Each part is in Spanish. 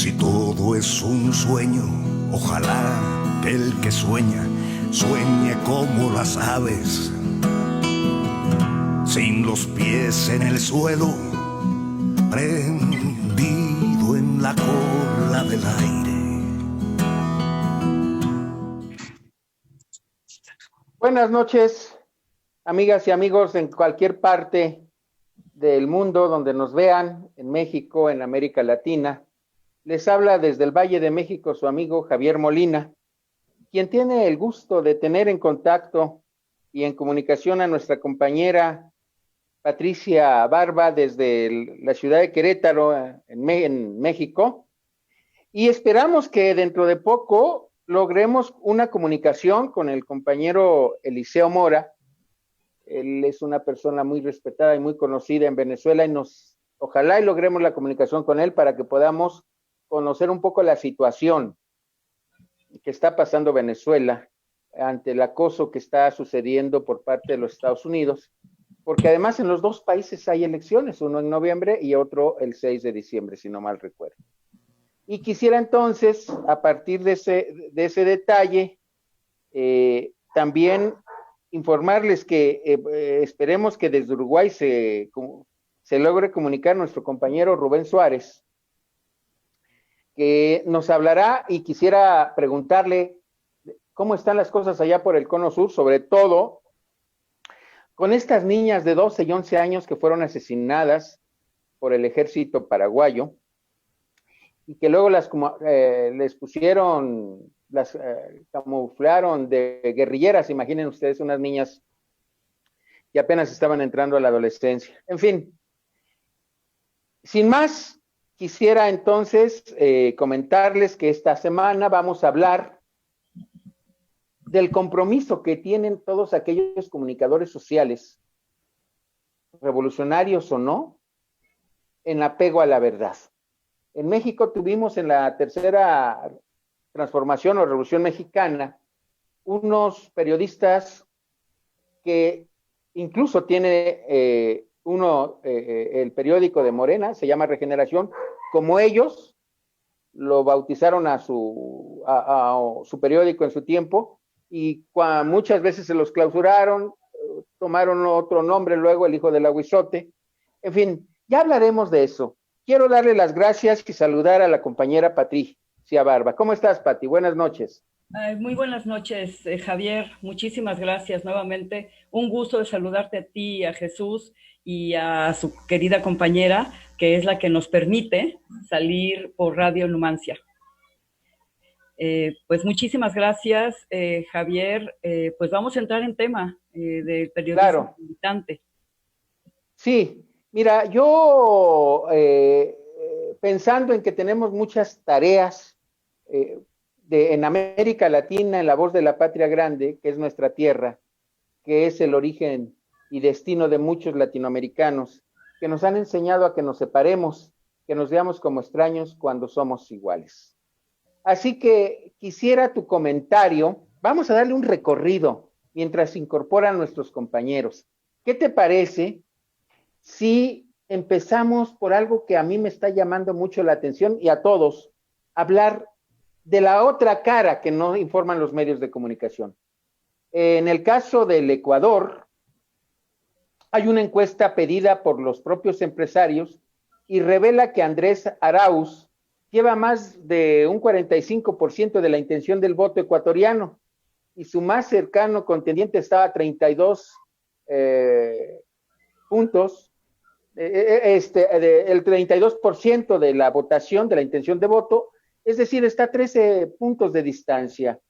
Si todo es un sueño, ojalá que el que sueña, sueñe como las aves, sin los pies en el suelo, prendido en la cola del aire. Buenas noches, amigas y amigos en cualquier parte del mundo donde nos vean, en México, en América Latina. Les habla desde el Valle de México su amigo Javier Molina, quien tiene el gusto de tener en contacto y en comunicación a nuestra compañera Patricia Barba desde la ciudad de Querétaro, en México, y esperamos que dentro de poco logremos una comunicación con el compañero Eliseo Mora. Él es una persona muy respetada y muy conocida en Venezuela y ojalá y logremos la comunicación con él para que podamos conocer un poco la situación que está pasando Venezuela ante el acoso que está sucediendo por parte de los Estados Unidos, porque además en los dos países hay elecciones, uno en noviembre y otro el 6 de diciembre, si no mal recuerdo. Y quisiera entonces, a partir de ese detalle, también informarles que esperemos que desde Uruguay se logre comunicar nuestro compañero Rubén Suárez, que nos hablará, y quisiera preguntarle cómo están las cosas allá por el Cono Sur, sobre todo con estas niñas de 12 y 11 años que fueron asesinadas por el ejército paraguayo y que luego les pusieron, las camuflaron de guerrilleras. Imaginen ustedes unas niñas que apenas estaban entrando a la adolescencia. En fin, sin más, quisiera entonces comentarles que esta semana vamos a hablar del compromiso que tienen todos aquellos comunicadores sociales, revolucionarios o no, en apego a la verdad. En México tuvimos en la tercera transformación o revolución mexicana unos periodistas que incluso tiene el periódico de Morena, se llama Regeneración, como ellos lo bautizaron a su periódico en su tiempo, y muchas veces se los clausuraron, tomaron otro nombre luego, el hijo del aguizote. En fin, ya hablaremos de eso. Quiero darle las gracias y saludar a la compañera Patricia Barba. ¿Cómo estás, Pati? Buenas noches. Muy buenas noches, Javier. Muchísimas gracias nuevamente. Un gusto de saludarte a ti, a Jesús y a su querida compañera, que es la que nos permite salir por Radio Numancia. Pues muchísimas gracias, Javier. Pues vamos a entrar en tema del periodismo militante. Sí, mira, yo pensando en que tenemos muchas tareas en América Latina, en la voz de la patria grande, que es nuestra tierra, que es el origen y destino de muchos latinoamericanos, que nos han enseñado a que nos separemos, que nos veamos como extraños cuando somos iguales. Así que quisiera tu comentario. Vamos a darle un recorrido mientras se incorporan nuestros compañeros. ¿Qué te parece si empezamos por algo que a mí me está llamando mucho la atención y a todos? Hablar de la otra cara que no informan los medios de comunicación. En el caso del Ecuador, hay una encuesta pedida por los propios empresarios y revela que Andrés Arauz lleva más de un 45% de la intención del voto ecuatoriano, y su más cercano contendiente estaba a 32 puntos, el 32% de la votación, de la intención de voto, es decir, está a 13 puntos de distancia.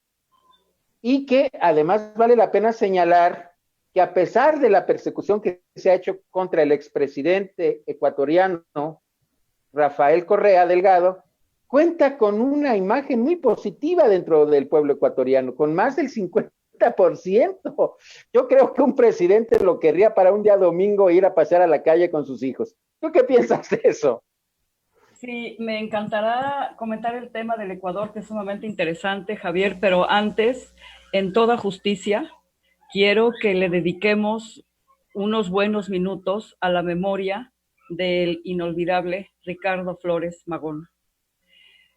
Y que además vale la pena señalar que a pesar de la persecución que se ha hecho contra el expresidente ecuatoriano Rafael Correa Delgado, cuenta con una imagen muy positiva dentro del pueblo ecuatoriano, con más del 50%. Yo creo que un presidente lo querría para un día domingo ir a pasear a la calle con sus hijos. ¿Tú qué piensas de eso? Sí, me encantará comentar el tema del Ecuador, que es sumamente interesante, Javier, pero antes, en toda justicia, quiero que le dediquemos unos buenos minutos a la memoria del inolvidable Ricardo Flores Magón.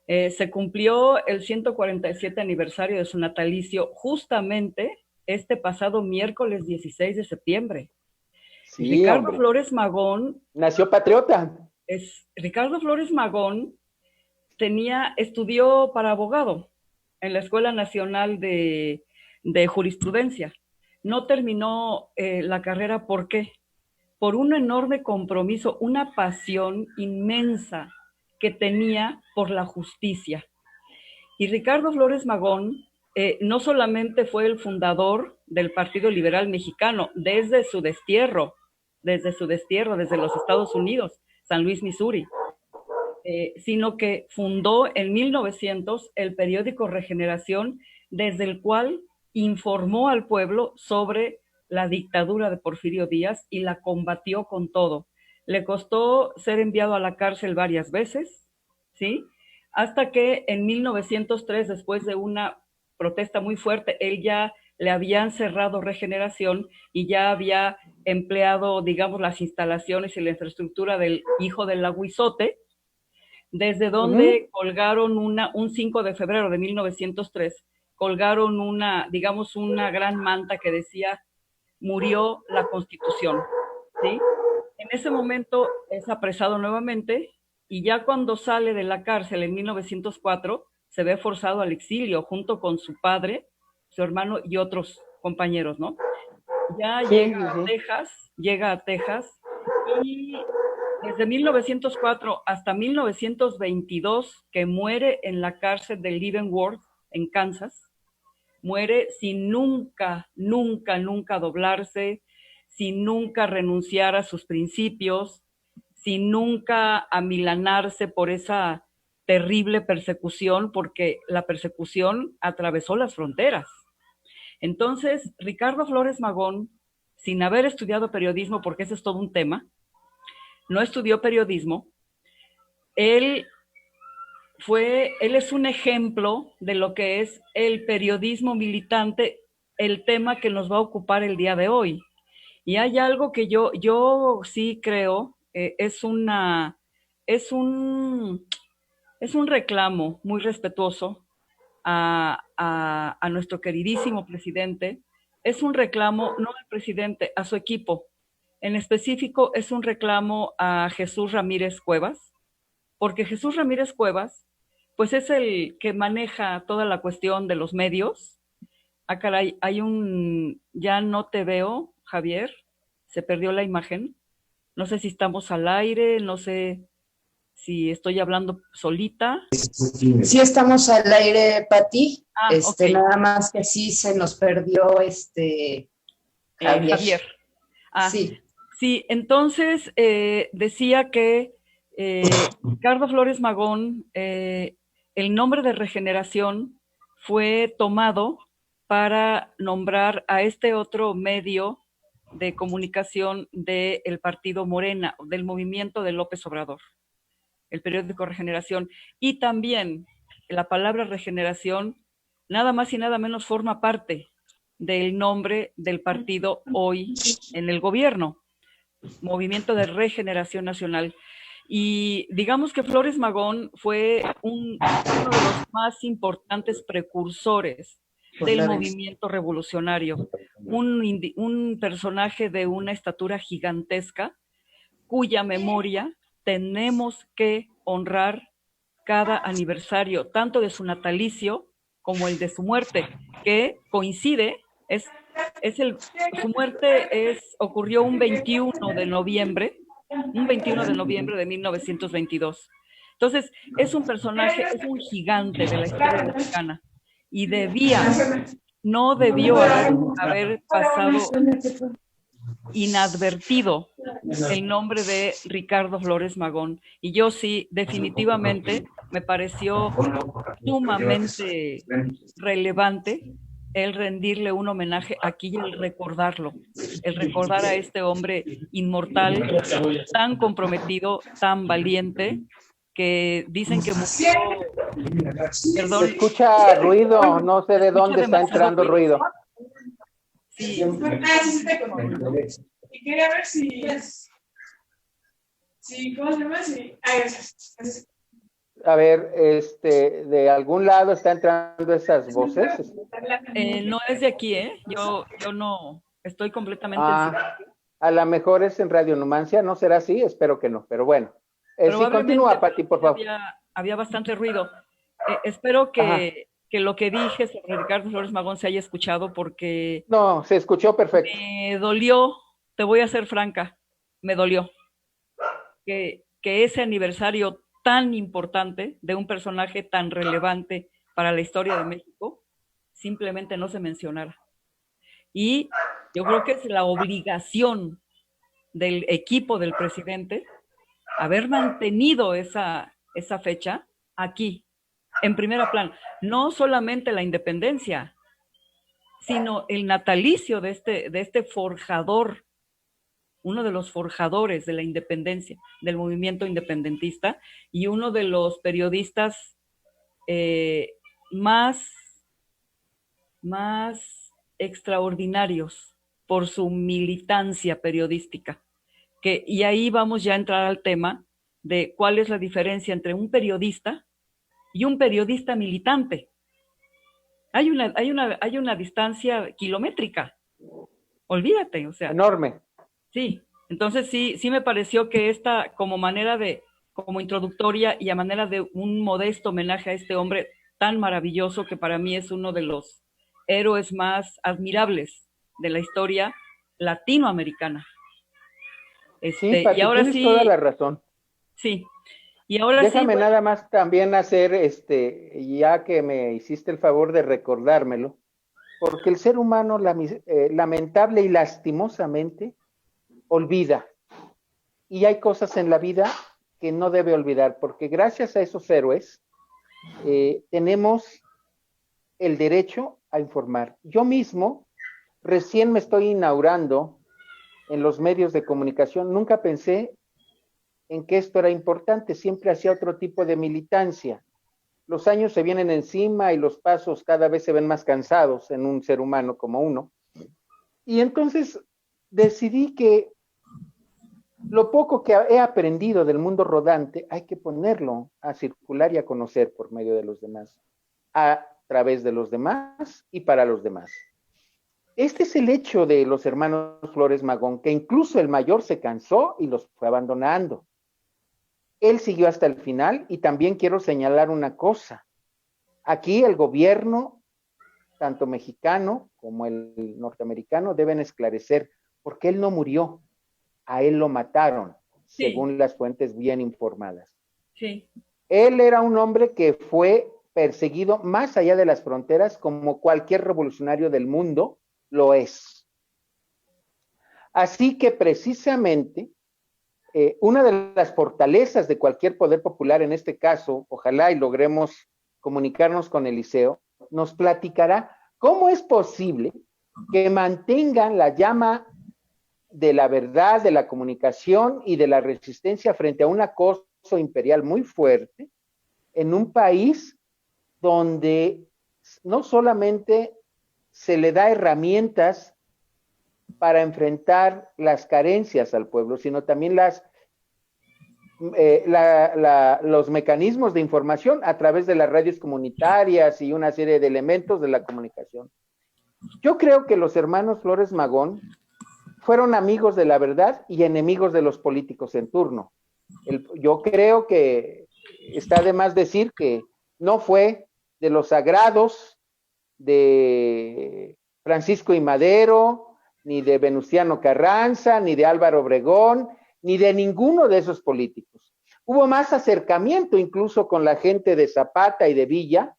Se cumplió el 147 aniversario de su natalicio justamente este pasado miércoles 16 de septiembre. Sí, Ricardo hombre. Flores Magón Nació patriota. Ricardo Flores Magón estudió para abogado en la Escuela Nacional de Jurisprudencia. No terminó la carrera, ¿por qué? Por un enorme compromiso, una pasión inmensa que tenía por la justicia. Y Ricardo Flores Magón no solamente fue el fundador del Partido Liberal Mexicano desde su destierro, desde los Estados Unidos, San Luis, Missouri, sino que fundó en 1900 el periódico Regeneración, desde el cual informó al pueblo sobre la dictadura de Porfirio Díaz y la combatió con todo. Le costó ser enviado a la cárcel varias veces, ¿sí? Hasta que en 1903, después de una protesta muy fuerte, él ya le habían cerrado Regeneración y ya había empleado, digamos, las instalaciones y la infraestructura del hijo del Laguizote, desde donde colgaron un 5 de febrero de 1903, colgaron una gran manta que decía, murió la Constitución, ¿sí? En ese momento es apresado nuevamente y ya cuando sale de la cárcel en 1904, se ve forzado al exilio junto con su padre, su hermano y otros compañeros, ¿no? Ya sí, llega a Texas y desde 1904 hasta 1922, que muere en la cárcel de Leavenworth, en Kansas, muere sin nunca doblarse, sin nunca renunciar a sus principios, sin nunca amilanarse por esa terrible persecución, porque la persecución atravesó las fronteras. Entonces, Ricardo Flores Magón, sin haber estudiado periodismo, porque ese es todo un tema, no estudió periodismo, él es un ejemplo de lo que es el periodismo militante, el tema que nos va a ocupar el día de hoy. Y hay algo que yo sí creo, es un reclamo muy respetuoso a nuestro queridísimo presidente. Es un reclamo, no al presidente, a su equipo. En específico, es un reclamo a Jesús Ramírez Cuevas, porque Jesús Ramírez Cuevas, pues es el que maneja toda la cuestión de los medios. Ah, caray, ya no te veo, Javier, se perdió la imagen. No sé si estamos al aire, no sé si estoy hablando solita. Sí estamos al aire, Pati. Okay. Nada más que sí se nos perdió Javier. Sí. Sí, entonces decía que Ricardo Flores Magón, el nombre de Regeneración fue tomado para nombrar a este otro medio de comunicación del partido Morena, del movimiento de López Obrador, el periódico Regeneración. Y también la palabra regeneración, nada más y nada menos, forma parte del nombre del partido hoy en el gobierno, Movimiento de Regeneración Nacional. Y digamos que Flores Magón fue uno de los más importantes precursores del movimiento revolucionario, un personaje de una estatura gigantesca, cuya memoria tenemos que honrar cada aniversario, tanto de su natalicio como el de su muerte, que coincide, su muerte ocurrió un 21 de noviembre de 1922. Entonces, es un personaje, es un gigante de la historia mexicana y no debió haber pasado inadvertido el nombre de Ricardo Flores Magón. Y yo sí, definitivamente, me pareció sumamente relevante el rendirle un homenaje aquí y el recordar a este hombre inmortal, tan comprometido, tan valiente, que dicen que murió. Perdón. Se escucha ruido, no sé de dónde está entrando ruido. Sí. Y quería ver si ¿cómo se llama? A ver, de algún lado están entrando esas voces. No es de aquí, ¿eh? Yo no estoy completamente en silencio. A lo mejor es en Radio Numancia, ¿no será así? Espero que no, pero bueno. Sí, Probablemente, continúa, Pati, por favor. había bastante ruido. Espero Ajá. que lo que dije sobre Ricardo Flores Magón se haya escuchado, porque No, se escuchó perfecto. me dolió, te voy a ser franca, me dolió que ese aniversario tan importante de un personaje tan relevante para la historia de México simplemente no se mencionara. Y yo creo que es la obligación del equipo del presidente haber mantenido esa fecha aquí, en primera plana. No solamente la independencia, sino el natalicio de este forjador, uno de los forjadores de la independencia, del movimiento independentista, y uno de los periodistas más extraordinarios por su militancia periodística. Y ahí vamos ya a entrar al tema de cuál es la diferencia entre un periodista y un periodista militante. Hay una distancia kilométrica. Olvídate, o sea. Enorme. Sí, entonces sí me pareció que esta, como introductoria y a manera de un modesto homenaje a este hombre tan maravilloso, que para mí es uno de los héroes más admirables de la historia latinoamericana. Sí, Pati, y ahora tienes sí, toda la razón. Sí, y ahora Déjame sí, nada más también hacer, ya que me hiciste el favor de recordármelo, porque el ser humano lamentable y lastimosamente olvida. Y hay cosas en la vida que no debe olvidar, porque gracias a esos héroes tenemos el derecho a informar. Yo mismo recién me estoy inaugurando en los medios de comunicación. Nunca pensé en que esto era importante, siempre hacía otro tipo de militancia. Los años se vienen encima y los pasos cada vez se ven más cansados en un ser humano como uno. Y entonces decidí que lo poco que he aprendido del mundo rodante hay que ponerlo a circular y a conocer por medio de los demás, a través de los demás y para los demás. Este es el hecho de los hermanos Flores Magón, que incluso el mayor se cansó y los fue abandonando. Él siguió hasta el final, y también quiero señalar una cosa. Aquí el gobierno, tanto mexicano como el norteamericano, deben esclarecer por qué él no murió. A él lo mataron, sí, según las fuentes bien informadas. Sí. Él era un hombre que fue perseguido más allá de las fronteras, como cualquier revolucionario del mundo lo es. Así que precisamente una de las fortalezas de cualquier poder popular, en este caso, ojalá y logremos comunicarnos con Eliseo, nos platicará cómo es posible que mantengan la llama de la verdad, de la comunicación y de la resistencia frente a un acoso imperial muy fuerte en un país donde no solamente se le da herramientas para enfrentar las carencias al pueblo, sino también los mecanismos de información a través de las radios comunitarias y una serie de elementos de la comunicación. Yo creo que los hermanos Flores Magón fueron amigos de la verdad y enemigos de los políticos en turno. Yo creo que está de más decir que no fue de los sagrados de Francisco I. Madero, ni de Venustiano Carranza, ni de Álvaro Obregón, ni de ninguno de esos políticos. Hubo más acercamiento incluso con la gente de Zapata y de Villa,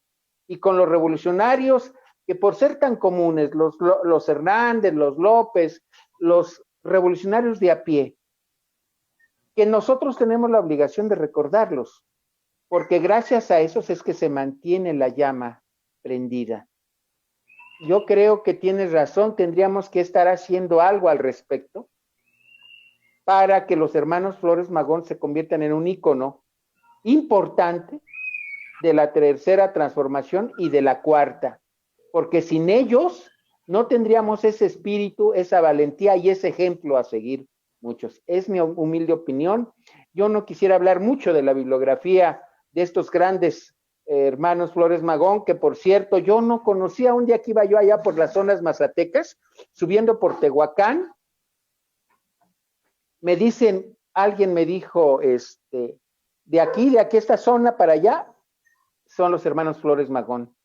y con los revolucionarios que, por ser tan comunes, los Hernández, los López, los revolucionarios de a pie, que nosotros tenemos la obligación de recordarlos, porque gracias a esos es que se mantiene la llama prendida. Yo creo que tienes razón, tendríamos que estar haciendo algo al respecto para que los hermanos Flores Magón se conviertan en un ícono importante de la tercera transformación y de la cuarta, porque sin ellos no tendríamos ese espíritu, esa valentía y ese ejemplo a seguir muchos. Es mi humilde opinión. Yo no quisiera hablar mucho de la bibliografía de estos grandes hermanos Flores Magón, que por cierto yo no conocía. Un día que iba yo allá por las zonas mazatecas, subiendo por Tehuacán, me dicen, alguien me dijo, de aquí, esta zona para allá, son los hermanos Flores Magón.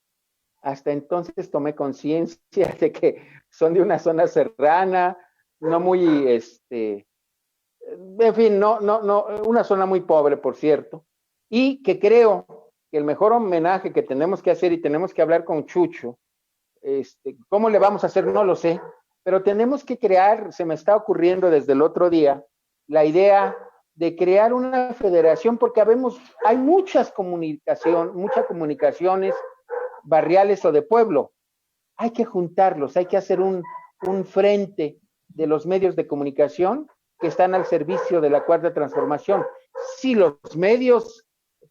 Hasta entonces tomé conciencia de que son de una zona serrana, no muy, en fin, no, una zona muy pobre, por cierto, y que creo que el mejor homenaje que tenemos que hacer, y tenemos que hablar con Chucho, ¿cómo le vamos a hacer? No lo sé, pero tenemos que crear, se me está ocurriendo desde el otro día, la idea de crear una federación, porque hay muchas comunicaciones barriales o de pueblo. Hay que juntarlos, hay que hacer un frente de los medios de comunicación que están al servicio de la Cuarta Transformación. Si los medios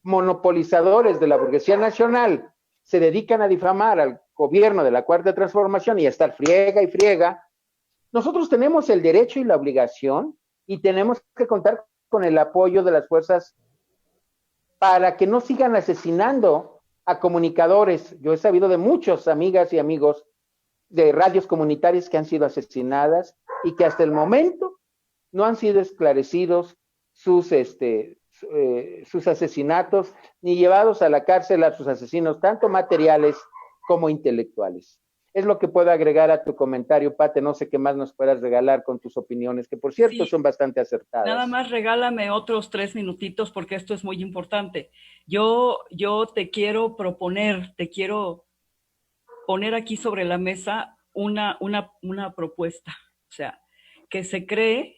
monopolizadores de la burguesía nacional se dedican a difamar al gobierno de la Cuarta Transformación y a estar friega y friega, nosotros tenemos el derecho y la obligación y tenemos que contar con el apoyo de las fuerzas para que no sigan asesinando a comunicadores. Yo he sabido de muchas amigas y amigos de radios comunitarias que han sido asesinadas y que hasta el momento no han sido esclarecidos sus asesinatos ni llevados a la cárcel a sus asesinos, tanto materiales como intelectuales. Es lo que puedo agregar a tu comentario, Pate. No sé qué más nos puedas regalar con tus opiniones, que por cierto son bastante acertadas. Nada más regálame otros 3 minutitos porque esto es muy importante. Yo te quiero proponer, te quiero poner aquí sobre la mesa una propuesta. O sea, que se cree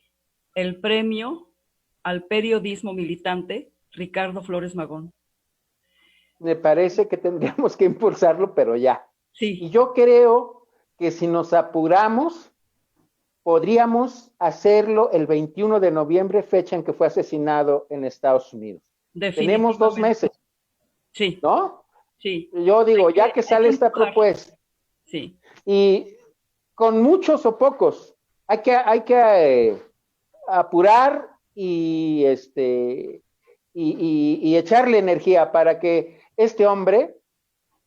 el premio al periodismo militante Ricardo Flores Magón. Me parece que tendríamos que impulsarlo, pero ya. Sí. Y yo creo que si nos apuramos, podríamos hacerlo el 21 de noviembre, fecha en que fue asesinado en Estados Unidos. Tenemos 2 meses. Sí. ¿No? Sí. Yo digo, ya que sale esta propuesta. Sí. Y con muchos o pocos, hay que apurar y echarle energía para que este hombre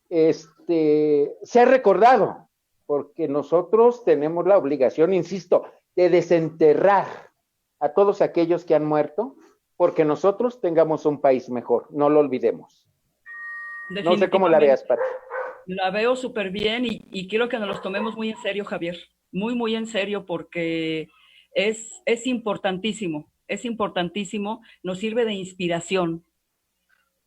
sea recordado, porque nosotros tenemos la obligación, insisto, de desenterrar a todos aquellos que han muerto, porque nosotros tengamos un país mejor, no lo olvidemos. No sé cómo la veas, Pati. La veo súper bien y quiero que nos los tomemos muy en serio, Javier, muy, muy en serio, porque es importantísimo, nos sirve de inspiración.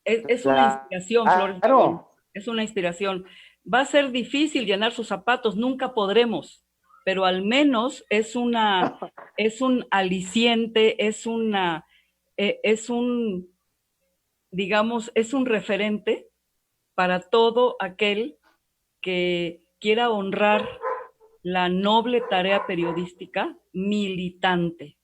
Es una inspiración, Flores Magón, es una inspiración. Va a ser difícil llenar sus zapatos, nunca podremos, pero al menos es un aliciente, es un referente para todo aquel que quiera honrar la noble tarea periodística militante.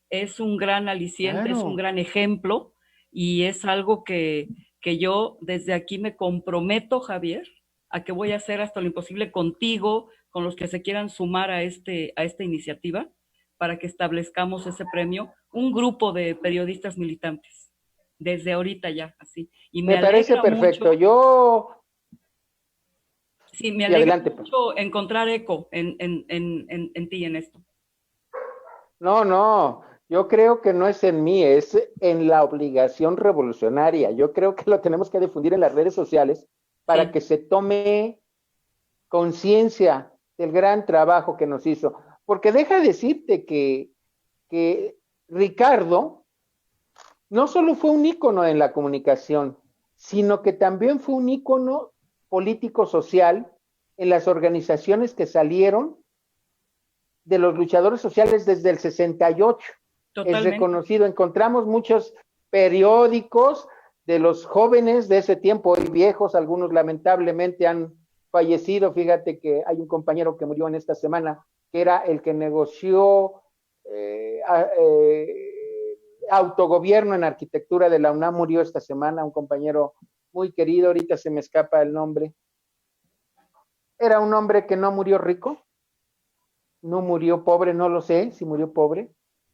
Es un gran aliciente, es un gran ejemplo, y es algo que yo desde aquí me comprometo, Javier, a que voy a hacer hasta lo imposible contigo, con los que se quieran sumar a esta iniciativa, para que establezcamos ese premio, un grupo de periodistas militantes, desde ahorita ya, así. Y me parece perfecto. Sí, me alegra mucho encontrar eco en ti en esto. No, yo creo que no es en mí, es en la obligación revolucionaria. Yo creo que lo tenemos que difundir en las redes sociales para que se tome conciencia del gran trabajo que nos hizo. Porque deja decirte que Ricardo no solo fue un ícono en la comunicación, sino que también fue un ícono político-social en las organizaciones que salieron de los luchadores sociales desde el 68. Totalmente. Es reconocido. Encontramos muchos periódicos de los jóvenes de ese tiempo, hoy viejos, algunos lamentablemente han fallecido. Fíjate que hay un compañero que murió en esta semana, que era el que negoció autogobierno en arquitectura de la UNAM, murió esta semana, un compañero muy querido, ahorita se me escapa el nombre. Era un hombre que no murió rico, no murió pobre, no lo sé si murió pobre,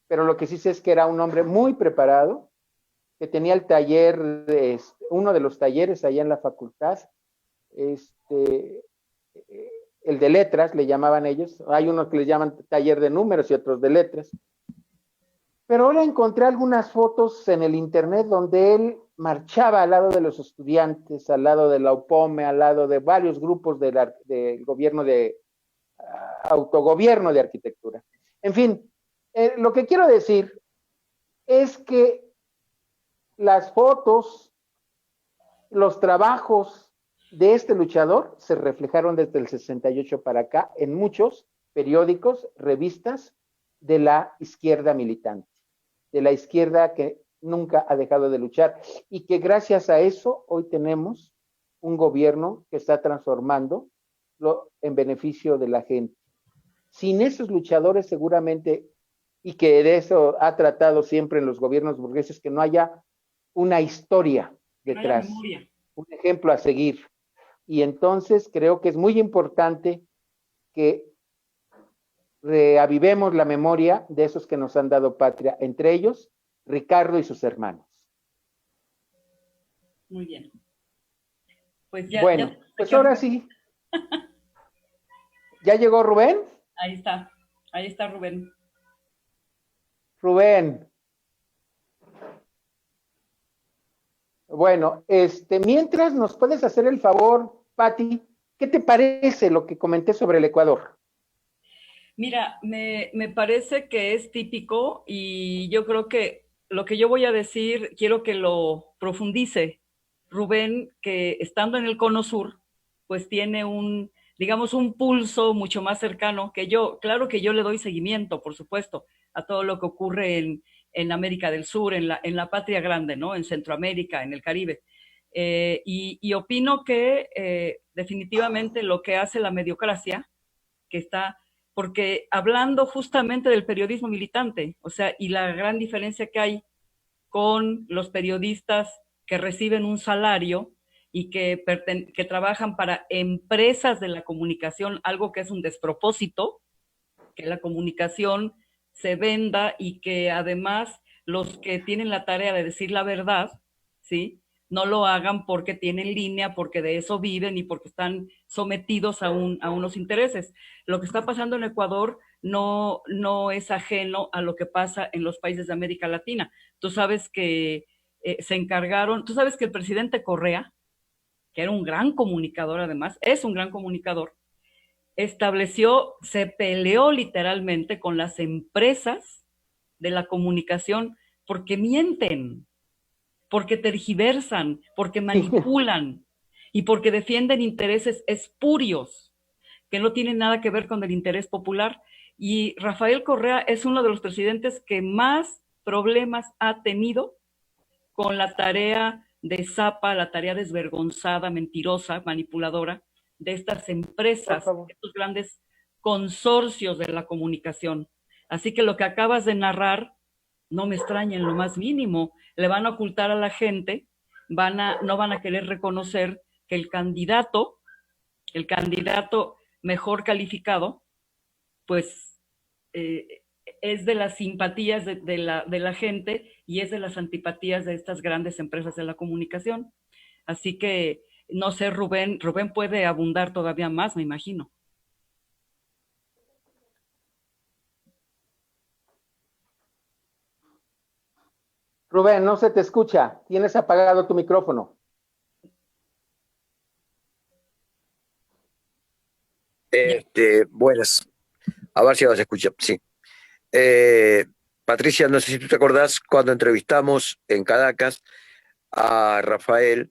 pero lo que sí sé es que era un hombre muy preparado, que tenía el taller, uno de los talleres allá en la facultad, el de letras, le llamaban ellos. Hay unos que le llaman taller de números y otros de letras. Pero ahora encontré algunas fotos en el internet donde él marchaba al lado de los estudiantes, al lado de la UPOME, al lado de varios grupos del gobierno de autogobierno de arquitectura. En fin, lo que quiero decir es que las fotos, los trabajos de este luchador se reflejaron desde el 68 para acá en muchos periódicos, revistas de la izquierda militante, de la izquierda que nunca ha dejado de luchar y que gracias a eso hoy tenemos un gobierno que está transformando en beneficio de la gente. Sin esos luchadores seguramente, y que de eso ha tratado siempre en los gobiernos burgueses, que no haya una historia detrás, un ejemplo a seguir. Y entonces creo que es muy importante que reavivemos la memoria de esos que nos han dado patria, entre ellos Ricardo y sus hermanos. Muy bien. Pues ya, bueno, pues ahora sí. ¿Ya llegó Rubén? Ahí está Rubén. Rubén. Bueno, mientras nos puedes hacer el favor, Pati, ¿qué te parece lo que comenté sobre el Ecuador? Mira, me parece que es típico y yo creo que lo que yo voy a decir, quiero que lo profundice Rubén, que estando en el Cono Sur, pues tiene digamos, un pulso mucho más cercano que yo. Claro que yo le doy seguimiento, por supuesto, a todo lo que ocurre en América del Sur, en la patria grande, ¿no? En Centroamérica, en el Caribe. Y opino que definitivamente lo que hace la mediocracia, que está, porque hablando justamente del periodismo militante, o sea, y la gran diferencia que hay con los periodistas que reciben un salario y que trabajan para empresas de la comunicación, algo que es un despropósito, que la comunicación se venda y que además los que tienen la tarea de decir la verdad, ¿sí?, no lo hagan porque tienen línea, porque de eso viven y porque están sometidos a unos intereses. Lo que está pasando en Ecuador no es ajeno a lo que pasa en los países de América Latina. Tú sabes que se encargaron, tú sabes que el presidente Correa, que era un gran comunicador además, es un gran comunicador, se peleó literalmente con las empresas de la comunicación porque mienten, porque tergiversan, porque manipulan y porque defienden intereses espurios que no tienen nada que ver con el interés popular. Y Rafael Correa es uno de los presidentes que más problemas ha tenido con la tarea de zapa, la tarea desvergonzada, mentirosa, manipuladora de estas empresas, estos grandes consorcios de la comunicación. Así que lo que acabas de narrar no me extraña en lo más mínimo. Le van a ocultar a la gente, no van a querer reconocer que el candidato mejor calificado, pues es de las simpatías de la gente y es de las antipatías de estas grandes empresas de la comunicación. Así que, no sé, Rubén puede abundar todavía más, me imagino. Rubén, no se te escucha. Tienes apagado tu micrófono. Buenas. A ver si ahora se escucha. Sí. Patricia, no sé si tú te acordás cuando entrevistamos en Caracas a Rafael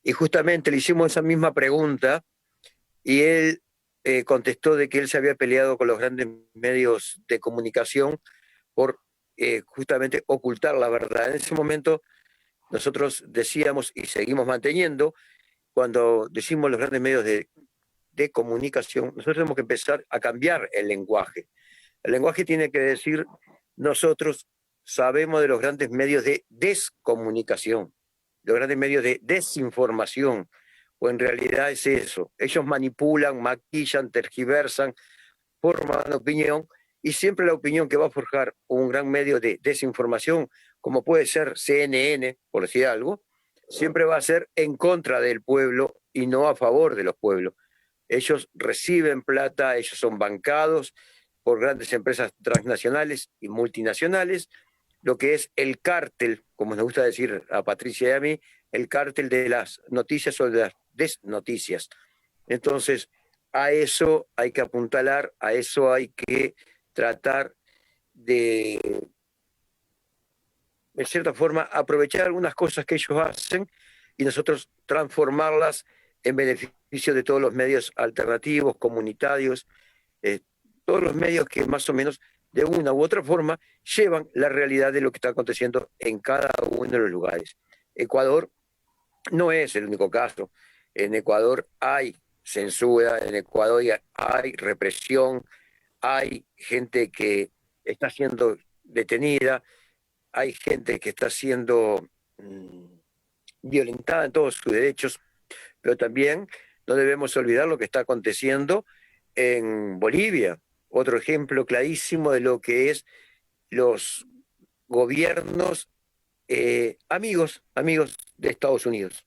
y justamente le hicimos esa misma pregunta y él contestó de que él se había peleado con los grandes medios de comunicación por justamente ocultar la verdad. En ese momento nosotros decíamos y seguimos manteniendo, cuando decimos los grandes medios de comunicación, nosotros tenemos que empezar a cambiar el lenguaje. El lenguaje tiene que decir, nosotros sabemos de los grandes medios de descomunicación, de los grandes medios de desinformación, o en realidad es eso. Ellos manipulan, maquillan, tergiversan, forman opinión, y siempre la opinión que va a forjar un gran medio de desinformación como puede ser CNN, por decir algo, siempre va a ser en contra del pueblo y no a favor de los pueblos. Ellos reciben plata, ellos son bancados por grandes empresas transnacionales y multinacionales, lo que es el cártel, como nos gusta decir a Patricia y a mí, el cártel de las noticias o de las desnoticias. Entonces, a eso hay que apuntalar, a eso hay que tratar de cierta forma, aprovechar algunas cosas que ellos hacen y nosotros transformarlas en beneficio de todos los medios alternativos, comunitarios, todos los medios que más o menos de una u otra forma llevan la realidad de lo que está aconteciendo en cada uno de los lugares. Ecuador no es el único caso. En Ecuador hay censura, en Ecuador hay represión, hay gente que está siendo detenida, hay gente que está siendo violentada en todos sus derechos, pero también no debemos olvidar lo que está aconteciendo en Bolivia, otro ejemplo clarísimo de lo que es los gobiernos amigos de Estados Unidos.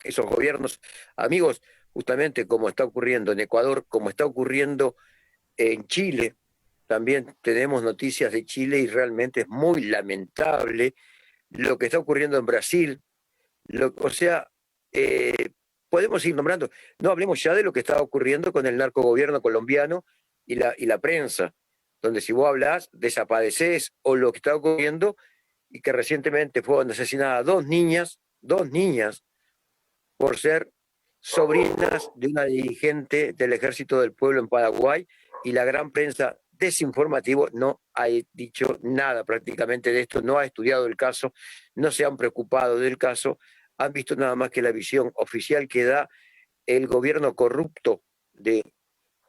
Esos gobiernos amigos, justamente como está ocurriendo en Ecuador, como está ocurriendo en Chile. También tenemos noticias de Chile y realmente es muy lamentable lo que está ocurriendo en Brasil. O sea, podemos ir nombrando. No hablemos ya de lo que está ocurriendo con el narcogobierno colombiano y la prensa, donde si vos hablás, desaparecés, o lo que está ocurriendo, y que recientemente fueron asesinadas dos niñas, por ser sobrinas de una dirigente del Ejército del Pueblo en Paraguay, y la gran prensa desinformativo no ha dicho nada prácticamente de esto, no ha estudiado el caso, no se han preocupado del caso, han visto nada más que la visión oficial que da el gobierno corrupto de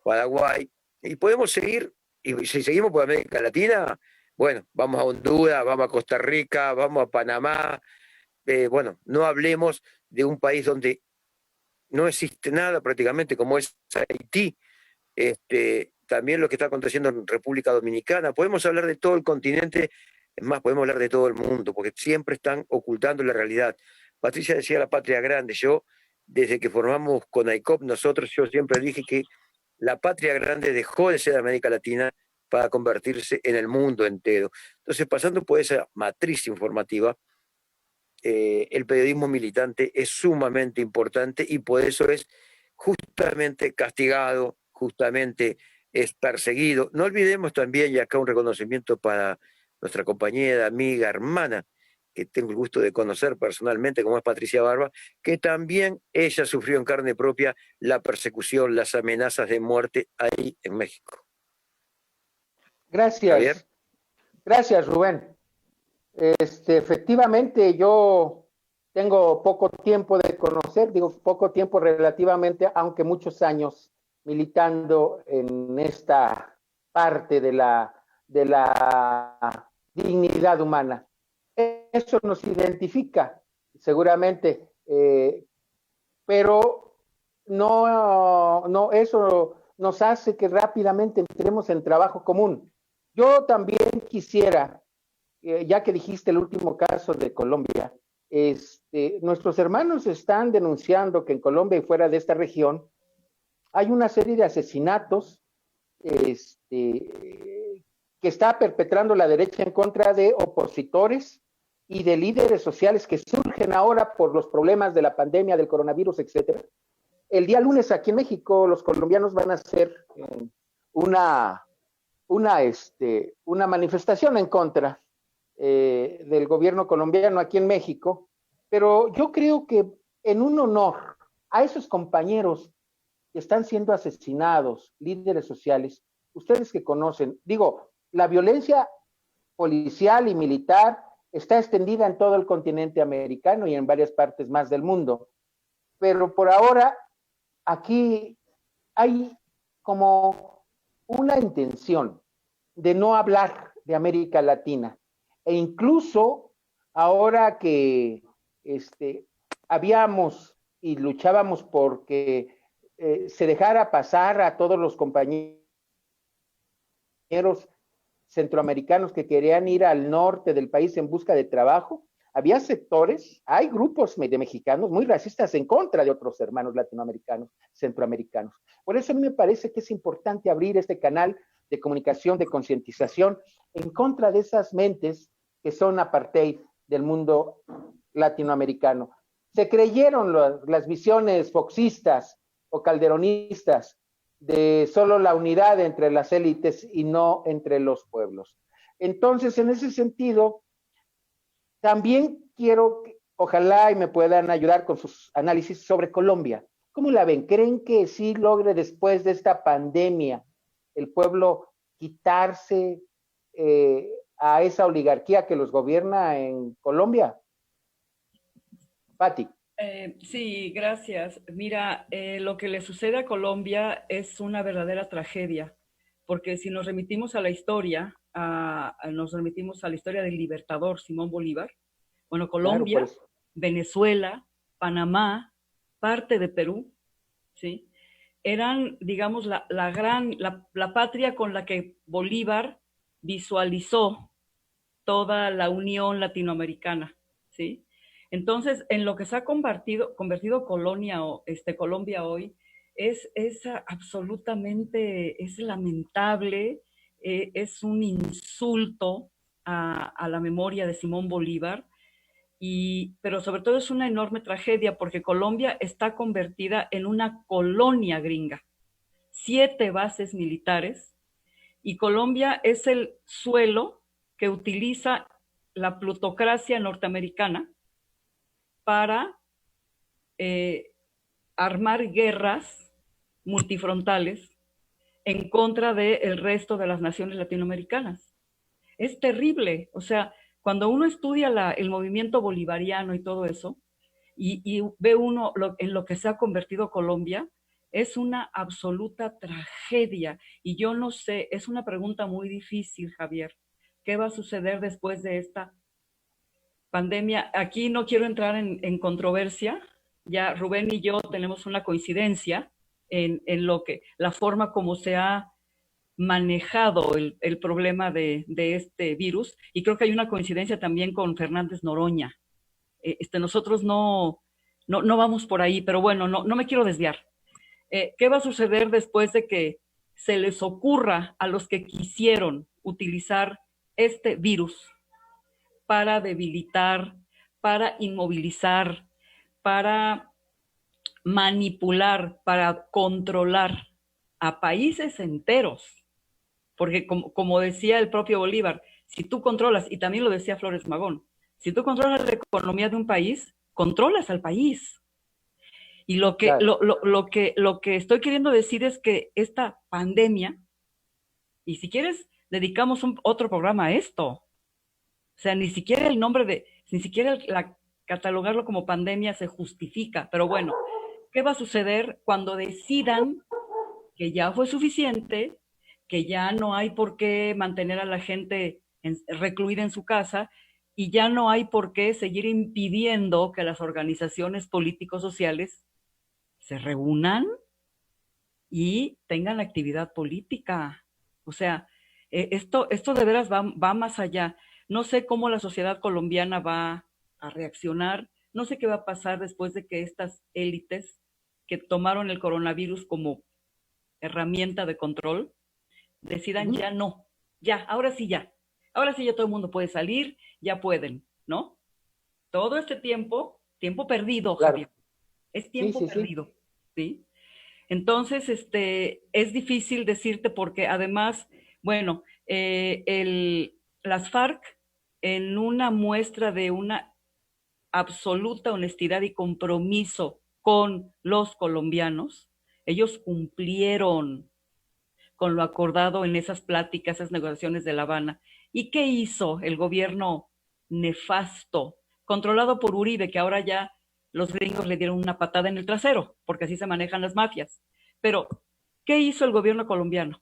Paraguay. Y podemos seguir, y si seguimos por América Latina, bueno, vamos a Honduras, vamos a Costa Rica, vamos a Panamá, bueno, no hablemos de un país donde no existe nada prácticamente, como es Haití, también lo que está aconteciendo en República Dominicana. Podemos hablar de todo el continente, es más, podemos hablar de todo el mundo, porque siempre están ocultando la realidad. Patricia decía la patria grande. Yo, desde que formamos con AICOP, yo siempre dije que la patria grande dejó de ser América Latina para convertirse en el mundo entero. Entonces, pasando por esa matriz informativa, el periodismo militante es sumamente importante y por eso es justamente castigado, justamente es perseguido. No olvidemos también, y acá un reconocimiento para nuestra compañera, amiga, hermana, que tengo el gusto de conocer personalmente, como es Patricia Barba, que también ella sufrió en carne propia la persecución, las amenazas de muerte ahí en México. Gracias. Javier. Gracias, Rubén. Efectivamente, yo tengo poco tiempo de conocer, digo poco tiempo relativamente, aunque muchos años militando en esta parte de la dignidad humana. Eso nos identifica, seguramente, pero no, eso nos hace que rápidamente entremos en trabajo común. Yo también quisiera, ya que dijiste el último caso de Colombia, nuestros hermanos están denunciando que en Colombia y fuera de esta región hay una serie de asesinatos que está perpetrando la derecha en contra de opositores y de líderes sociales que surgen ahora por los problemas de la pandemia, del coronavirus, etcétera. El día lunes aquí en México los colombianos van a hacer una manifestación en contra del gobierno colombiano aquí en México, pero yo creo que en un honor a esos compañeros que están siendo asesinados, líderes sociales, ustedes que conocen, digo, la violencia policial y militar está extendida en todo el continente americano y en varias partes más del mundo, pero por ahora aquí hay como una intención de no hablar de América Latina, e incluso ahora que habíamos y luchábamos porque se dejara pasar a todos los compañeros centroamericanos que querían ir al norte del país en busca de trabajo. Había sectores, hay grupos de mexicanos muy racistas en contra de otros hermanos latinoamericanos, centroamericanos. Por eso a mí me parece que es importante abrir este canal de comunicación, de concientización en contra de esas mentes que son apartheid del mundo latinoamericano. Se creyeron las visiones foxistas o calderonistas de solo la unidad entre las élites y no entre los pueblos. Entonces, en ese sentido, también quiero, ojalá y me puedan ayudar con sus análisis sobre Colombia. ¿Cómo la ven? ¿Creen que sí logre después de esta pandemia el pueblo quitarse a esa oligarquía que los gobierna en Colombia? Pati. Sí, gracias. Mira, lo que le sucede a Colombia es una verdadera tragedia, porque si nos remitimos a la historia, nos remitimos a la historia del libertador Simón Bolívar, bueno, Colombia, claro, Venezuela, Panamá, parte de Perú, ¿sí? Eran, digamos, la patria con la que Bolívar visualizó toda la unión latinoamericana, ¿sí? Entonces, en lo que se ha convertido Colombia hoy, es absolutamente, es lamentable, es un insulto a la memoria de Simón Bolívar, pero sobre todo es una enorme tragedia porque Colombia está convertida en una colonia gringa, 7 bases militares, y Colombia es el suelo que utiliza la plutocracia norteamericana para armar guerras multifrontales en contra del resto de las naciones latinoamericanas. Es terrible, o sea, cuando uno estudia el movimiento bolivariano y todo eso, y ve uno en lo que se ha convertido Colombia, es una absoluta tragedia. Y yo no sé, es una pregunta muy difícil, Javier. ¿Qué va a suceder después de esta pandemia? Aquí no quiero entrar en controversia. Ya Rubén y yo tenemos una coincidencia en la forma como se ha manejado el problema de este virus, y creo que hay una coincidencia también con Fernández Noroña. Nosotros no vamos por ahí, pero bueno, no me quiero desviar. ¿Qué va a suceder después de que se les ocurra a los que quisieron utilizar este virus para debilitar, para inmovilizar, para manipular, para controlar a países enteros? Porque como decía el propio Bolívar, si tú controlas, y también lo decía Flores Magón, si tú controlas la economía de un país, controlas al país. Y lo que estoy queriendo decir es que esta pandemia, y si quieres, dedicamos otro programa a esto. O sea, ni siquiera catalogarlo como pandemia se justifica. Pero bueno, ¿qué va a suceder cuando decidan que ya fue suficiente, que ya no hay por qué mantener a la gente recluida en su casa, y ya no hay por qué seguir impidiendo que las organizaciones políticos-sociales se reúnan y tengan actividad política? O sea, esto de veras va más allá. No sé cómo la sociedad colombiana va a reaccionar, no sé qué va a pasar después de que estas élites que tomaron el coronavirus como herramienta de control decidan ya no, ahora sí ya todo el mundo puede salir, ya pueden, ¿no? Todo este tiempo perdido, claro. Javier, es tiempo perdido, ¿sí? Entonces, es difícil decirte porque además, bueno, las FARC, en una muestra de una absoluta honestidad y compromiso con los colombianos, ellos cumplieron con lo acordado en esas pláticas, esas negociaciones de La Habana. ¿Y qué hizo el gobierno nefasto, controlado por Uribe, que ahora ya los gringos le dieron una patada en el trasero, porque así se manejan las mafias? Pero, ¿qué hizo el gobierno colombiano?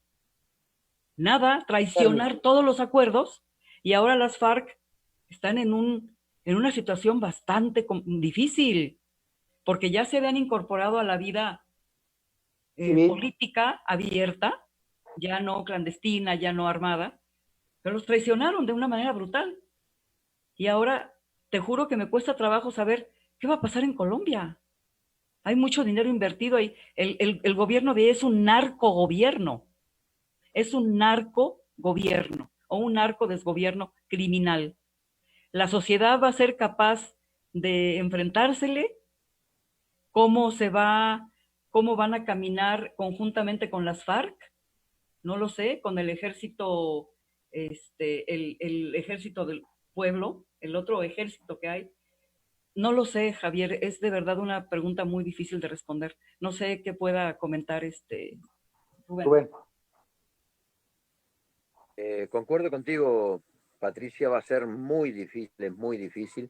Nada, traicionar todos los acuerdos, y ahora las FARC están en una situación bastante difícil, porque ya se habían incorporado a la vida política abierta, ya no clandestina, ya no armada, pero los traicionaron de una manera brutal. Y ahora te juro que me cuesta trabajo saber qué va a pasar en Colombia. Hay mucho dinero invertido ahí. El gobierno de ahí es un narcogobierno. Es un narcogobierno o un narcodesgobierno criminal. ¿La sociedad va a ser capaz de enfrentársele? ¿Cómo se va, cómo van a caminar conjuntamente con las FARC? No lo sé, con el ejército, el ejército del pueblo, el otro ejército que hay. No lo sé, Javier, es de verdad una pregunta muy difícil de responder. No sé qué pueda comentar Rubén. Rubén. Concuerdo contigo, Patricia, va a ser muy difícil, es muy difícil.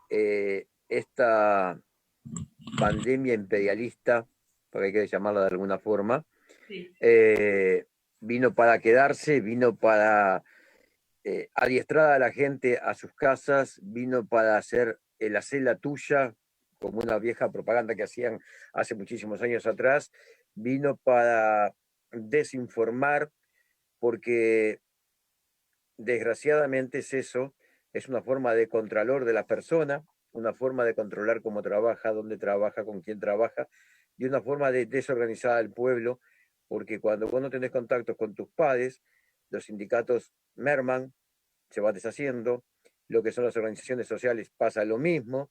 Esta pandemia imperialista, porque hay que llamarla de alguna forma, Sí. vino para quedarse, vino para adiestrar a la gente a sus casas, vino para hacer el hacé la tuya, como una vieja propaganda que hacían hace muchísimos años atrás, vino para desinformar, porque desgraciadamente es eso, es una forma de contralor de la persona, una forma de controlar cómo trabaja, dónde trabaja, con quién trabaja, y una forma de desorganizar al pueblo, porque cuando vos no tenés contactos con tus padres, los sindicatos merman, se va deshaciendo, lo que son las organizaciones sociales pasa lo mismo.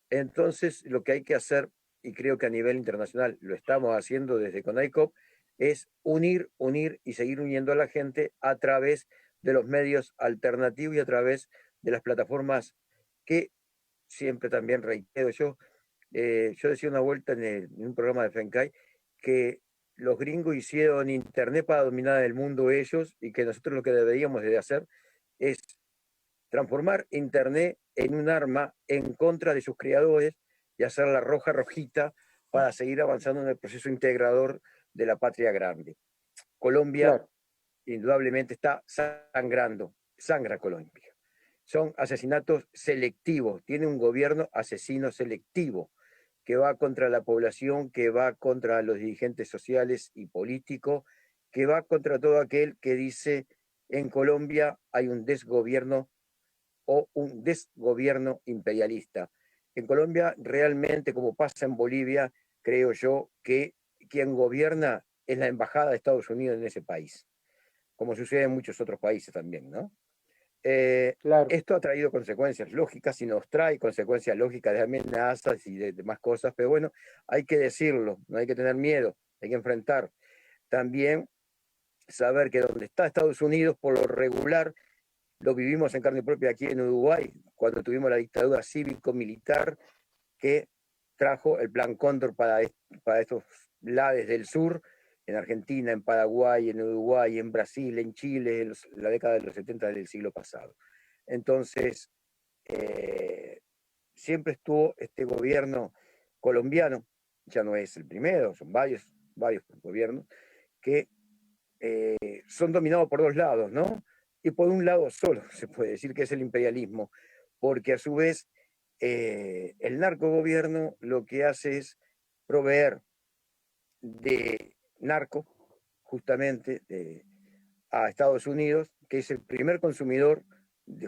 Entonces, lo que hay que hacer, y creo que a nivel internacional lo estamos haciendo desde CONAICOP, es unir y seguir uniendo a la gente a través de los medios alternativos y a través de las plataformas que siempre también reitero yo decía una vuelta en un programa de Fencai que los gringos hicieron internet para dominar el mundo ellos y que nosotros lo que deberíamos de hacer es transformar internet en un arma en contra de sus creadores y hacerla roja, rojita, para seguir avanzando en el proceso integrador de la patria grande. Colombia, Claro. indudablemente, está sangrando, sangra Colombia. Son asesinatos selectivos, tiene un gobierno asesino selectivo que va contra la población, que va contra los dirigentes sociales y políticos, que va contra todo aquel que dice en Colombia hay un desgobierno o un desgobierno imperialista. En Colombia, realmente, como pasa en Bolivia, creo yo que quien gobierna es la embajada de Estados Unidos en ese país, como sucede en muchos otros países también, ¿no? Claro. Esto ha traído consecuencias lógicas y nos trae consecuencias lógicas de amenazas y de demás cosas, pero bueno, hay que decirlo, no hay que tener miedo, hay que enfrentar. También saber que donde está Estados Unidos, por lo regular, lo vivimos en carne propia aquí en Uruguay, cuando tuvimos la dictadura cívico-militar que trajo el Plan Cóndor para estos lares del sur, en Argentina, en Paraguay, en Uruguay, en Brasil, en Chile, en la década de los 70 del siglo pasado. Entonces, siempre estuvo este gobierno colombiano, ya no es el primero, son varios gobiernos, que son dominados por dos lados, ¿no? Y por un lado solo se puede decir que es el imperialismo, porque a su vez el narcogobierno lo que hace es proveer de narco, justamente, a Estados Unidos, que es el primer consumidor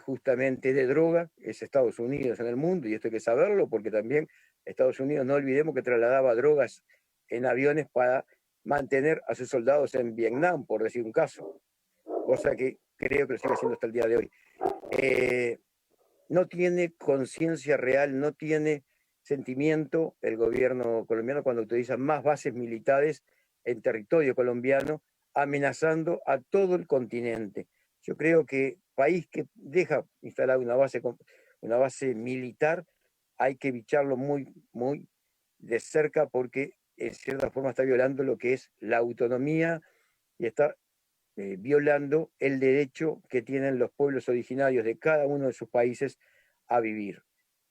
justamente de droga, es Estados Unidos en el mundo, y esto hay que saberlo, porque también Estados Unidos, no olvidemos que trasladaba drogas en aviones para mantener a sus soldados en Vietnam, por decir un caso, cosa que creo que lo sigue haciendo hasta el día de hoy. No tiene conciencia real, no tiene sentimiento el gobierno colombiano cuando utiliza más bases militares en territorio colombiano, amenazando a todo el continente. Yo creo que país que deja instalar una base militar, hay que bicharlo muy de cerca, porque en cierta forma está violando lo que es la autonomía y está violando el derecho que tienen los pueblos originarios de cada uno de sus países a vivir.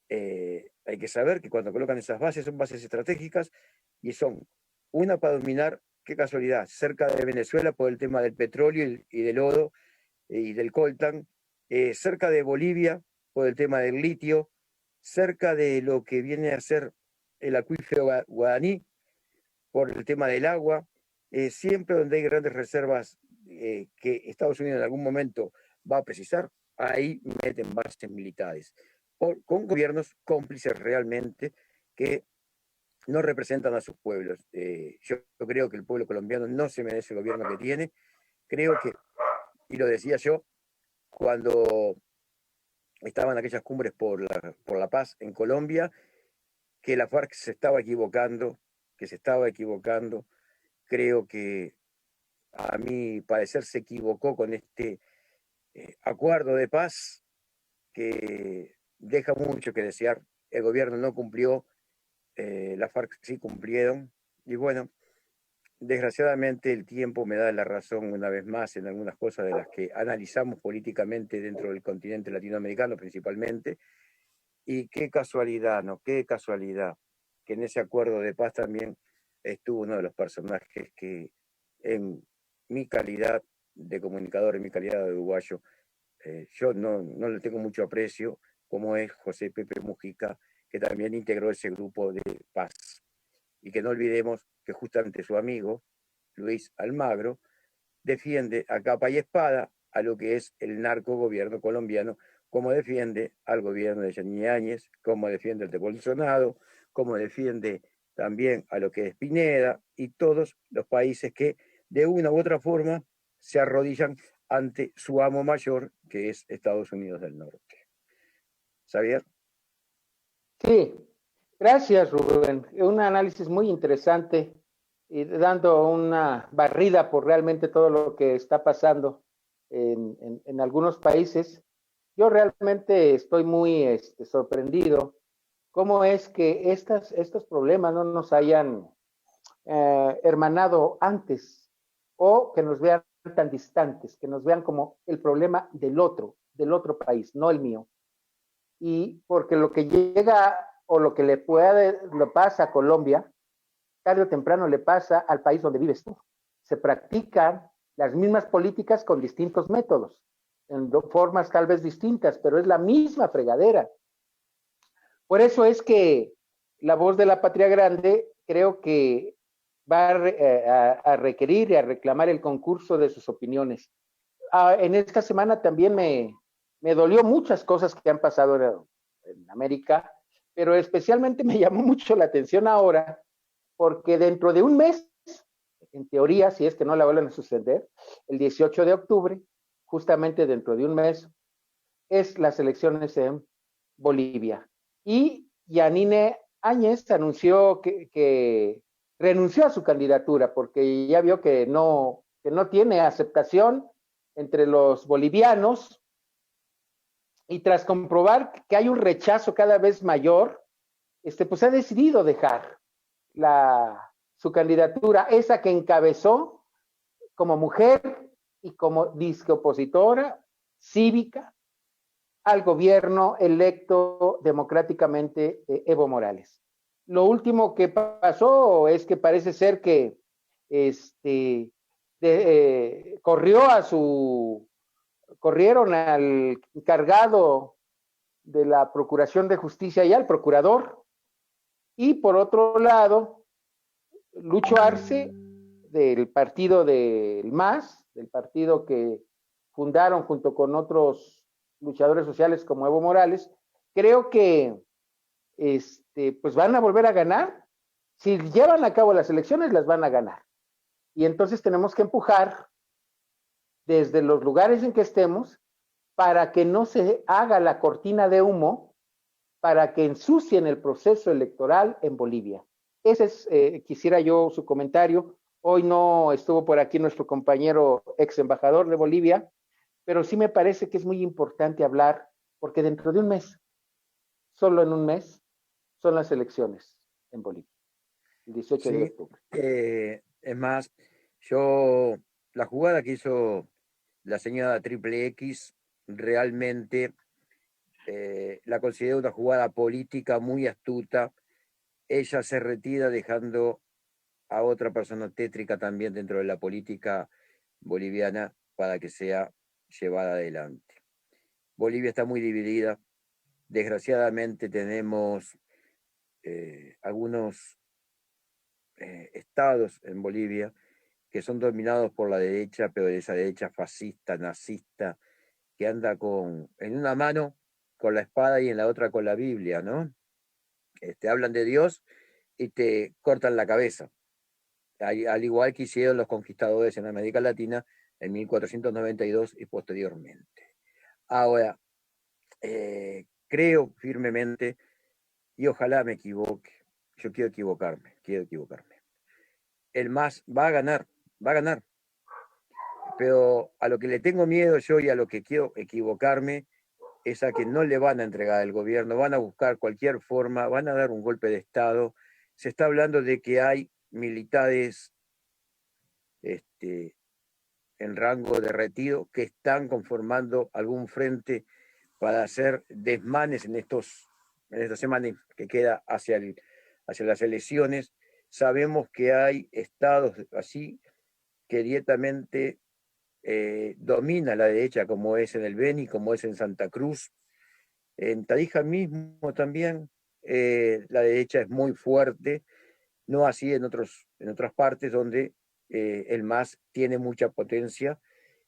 Hay que saber que cuando colocan esas bases son bases estratégicas y son una para dominar, qué casualidad, cerca de Venezuela por el tema del petróleo y del lodo y del coltan, cerca de Bolivia por el tema del litio, cerca de lo que viene a ser el acuífero guaraní por el tema del agua, siempre donde hay grandes reservas que Estados Unidos en algún momento va a precisar, ahí meten bases militares, con gobiernos cómplices realmente que no representan a sus pueblos. Yo creo que el pueblo colombiano no se merece el gobierno que tiene. Creo que, y lo decía yo, cuando estaban aquellas cumbres por la paz en Colombia, que la FARC se estaba equivocando, que se estaba equivocando. Creo que a mi parecer se equivocó con este acuerdo de paz que deja mucho que desear. El gobierno no cumplió, las FARC sí cumplieron, y bueno, desgraciadamente el tiempo me da la razón una vez más en algunas cosas de las que analizamos políticamente dentro del continente latinoamericano principalmente, y qué casualidad, ¿no? Qué casualidad que en ese acuerdo de paz también estuvo uno de los personajes que en mi calidad de comunicador, en mi calidad de uruguayo, yo no le tengo mucho aprecio, como es José Pepe Mujica, que también integró ese grupo de paz. Y que no olvidemos que justamente su amigo, Luis Almagro, defiende a capa y espada a lo que es el narcogobierno colombiano, como defiende al gobierno de Yanine Áñez, como defiende el de Bolsonaro, como defiende también a lo que es Pineda y todos los países que de una u otra forma se arrodillan ante su amo mayor, que es Estados Unidos del Norte. ¿Xavier? Sí, gracias, Rubén. Un análisis muy interesante y dando una barrida por realmente todo lo que está pasando en algunos países. Yo realmente estoy muy sorprendido cómo es que estos problemas no nos hayan hermanado antes o que nos vean tan distantes, que nos vean como el problema del otro país, no el mío. Y porque lo que llega o lo que le pasa a Colombia, tarde o temprano le pasa al país donde vives tú. Se practican las mismas políticas con distintos métodos, en formas tal vez distintas, pero es la misma fregadera. Por eso es que la voz de la patria grande creo que va a requerir y a reclamar el concurso de sus opiniones. En esta semana también me dolió muchas cosas que han pasado en América, pero especialmente me llamó mucho la atención ahora, porque dentro de un mes, en teoría, si es que no la vuelven a suceder, el 18 de octubre, justamente dentro de un mes, es las elecciones en Bolivia. Y Yanine Áñez anunció que renunció a su candidatura porque ya vio que no tiene aceptación entre los bolivianos, y tras comprobar que hay un rechazo cada vez mayor, pues ha decidido dejar su candidatura, esa que encabezó como mujer y como disque opositora cívica al gobierno electo democráticamente Evo Morales. Lo último que pasó es que parece ser que corrieron al encargado de la Procuración de Justicia y al procurador, y por otro lado, Lucho Arce, del partido del MAS, del partido que fundaron junto con otros luchadores sociales como Evo Morales, creo que pues van a volver a ganar. Si llevan a cabo las elecciones, las van a ganar. Y entonces tenemos que empujar desde los lugares en que estemos para que no se haga la cortina de humo, para que ensucien el proceso electoral en Bolivia. Ese es, quisiera yo su comentario. Hoy no estuvo por aquí nuestro compañero ex embajador de Bolivia, pero sí me parece que es muy importante hablar, porque dentro de un mes, solo en un mes, son las elecciones en Bolivia, el 18 de Sí, octubre. es más, yo, la jugada que hizo la señora Triple X, realmente la considero una jugada política muy astuta. Ella se retira dejando a otra persona tétrica también dentro de la política boliviana para que sea llevada adelante. Bolivia está muy dividida. Desgraciadamente tenemos algunos estados en Bolivia que son dominados por la derecha, pero de esa derecha fascista, nazista, que anda en una mano con la espada y en la otra con la Biblia, ¿no? Hablan de Dios y te cortan la cabeza, al igual que hicieron los conquistadores en América Latina en 1492 y posteriormente. Ahora, creo firmemente, y ojalá me equivoque, yo quiero equivocarme. El MAS va a ganar, pero a lo que le tengo miedo yo y a lo que quiero equivocarme es a que no le van a entregar el gobierno, van a buscar cualquier forma, van a dar un golpe de Estado. Se está hablando de que hay militares en rango de retiro que están conformando algún frente para hacer desmanes en estas semanas que queda hacia las elecciones. Sabemos que hay estados así que directamente domina la derecha, como es en el Beni, como es en Santa Cruz. En Tarija mismo también la derecha es muy fuerte, no así en otras partes donde el MAS tiene mucha potencia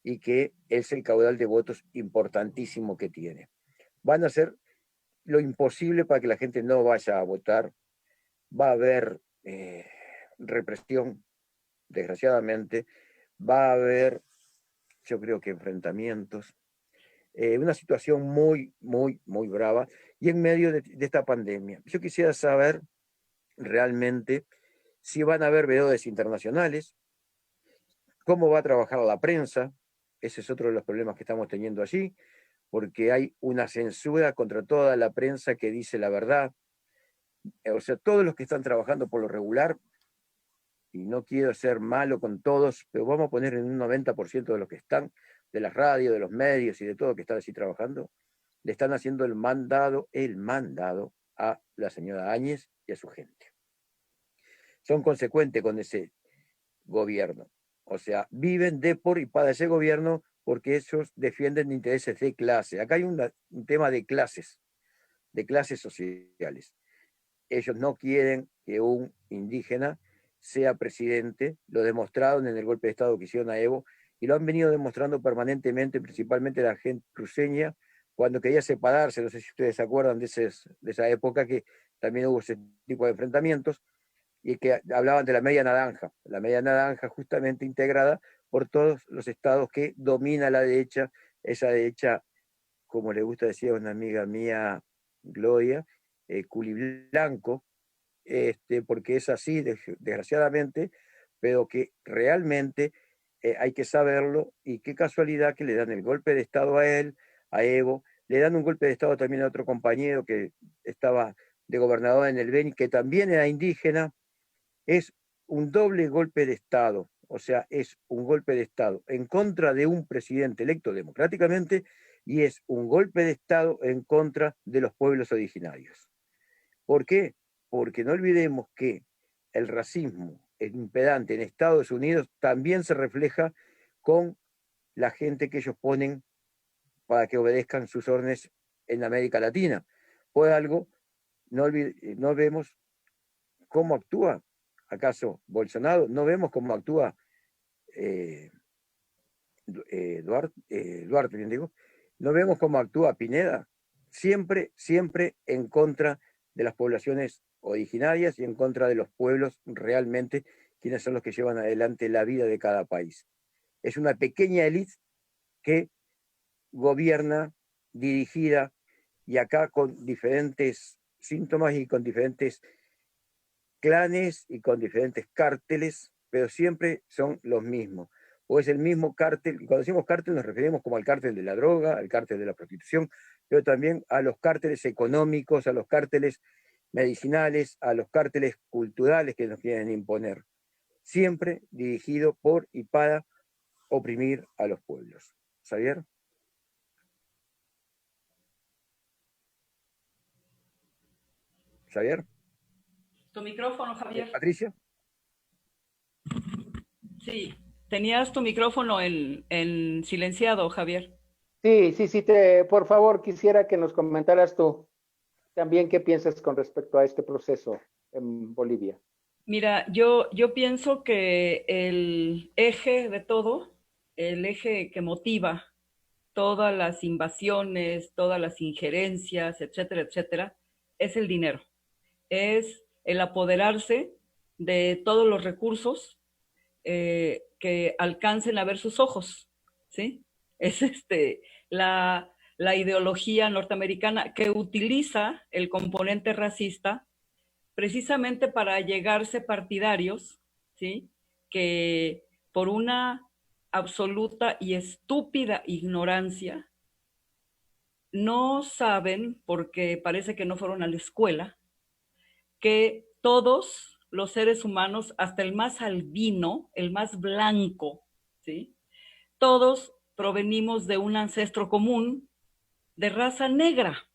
y que es el caudal de votos importantísimo que tiene. Van a hacer lo imposible para que la gente no vaya a votar. Va a haber represión, desgraciadamente. Va a haber, yo creo que enfrentamientos. Una situación muy, muy, muy brava. Y en medio de esta pandemia, yo quisiera saber realmente si van a haber veedores internacionales, cómo va a trabajar la prensa. Ese es otro de los problemas que estamos teniendo allí, porque hay una censura contra toda la prensa que dice la verdad. O sea, todos los que están trabajando por lo regular, y no quiero ser malo con todos, pero vamos a poner en un 90% de los que están, de las radios, de los medios y de todo que están así trabajando, le están haciendo el mandado a la señora Áñez y a su gente. Son consecuentes con ese gobierno. O sea, viven de por y para ese gobierno porque ellos defienden intereses de clase. Acá hay un tema de clases sociales. Ellos no quieren que un indígena sea presidente, lo demostraron en el golpe de Estado que hicieron a Evo, y lo han venido demostrando permanentemente, principalmente la gente cruceña, cuando quería separarse, no sé si ustedes se acuerdan de esa época que también hubo ese tipo de enfrentamientos, y que hablaban de la media naranja justamente integrada por todos los estados que domina la derecha, esa derecha, como le gusta decir a una amiga mía, Gloria, culiblanco, porque es así, desgraciadamente, pero que realmente hay que saberlo, y qué casualidad que le dan el golpe de Estado a él, a Evo, le dan un golpe de Estado también a otro compañero que estaba de gobernador en el Beni, que también era indígena. Es un doble golpe de Estado, o sea, es un golpe de Estado en contra de un presidente electo democráticamente y es un golpe de Estado en contra de los pueblos originarios. ¿Por qué? Porque no olvidemos que el racismo impedante en Estados Unidos también se refleja con la gente que ellos ponen para que obedezcan sus órdenes en América Latina. Por algo, no vemos cómo actúa acaso Bolsonaro, no vemos cómo actúa Duarte, bien digo, no vemos cómo actúa Pineda, siempre en contra de las poblaciones originarias y en contra de los pueblos realmente, quienes son los que llevan adelante la vida de cada país. Es una pequeña élite que gobierna, dirigida, y acá con diferentes síntomas y con diferentes clanes y con diferentes cárteles, pero siempre son los mismos. O es el mismo cártel, y cuando decimos cártel nos referimos como al cártel de la droga, al cártel de la prostitución, pero también a los cárteles económicos, a los cárteles medicinales, a los cárteles culturales que nos quieren imponer. Siempre dirigido por y para oprimir a los pueblos. ¿Xavier? ¿Xavier? Tu micrófono, Javier. ¿Patricia? Sí, tenías tu micrófono en silenciado, Javier. Sí, por favor, quisiera que nos comentaras tú también qué piensas con respecto a este proceso en Bolivia. Mira, yo pienso que el eje de todo, el eje que motiva todas las invasiones, todas las injerencias, etcétera, etcétera, es el dinero. Es el apoderarse de todos los recursos que alcancen a ver sus ojos, ¿sí? Es la ideología norteamericana que utiliza el componente racista precisamente para llegarse partidarios, ¿sí? Que por una absoluta y estúpida ignorancia no saben, porque parece que no fueron a la escuela, que todos los seres humanos, hasta el más albino, el más blanco, ¿sí? Todos provenimos de un ancestro común de raza negra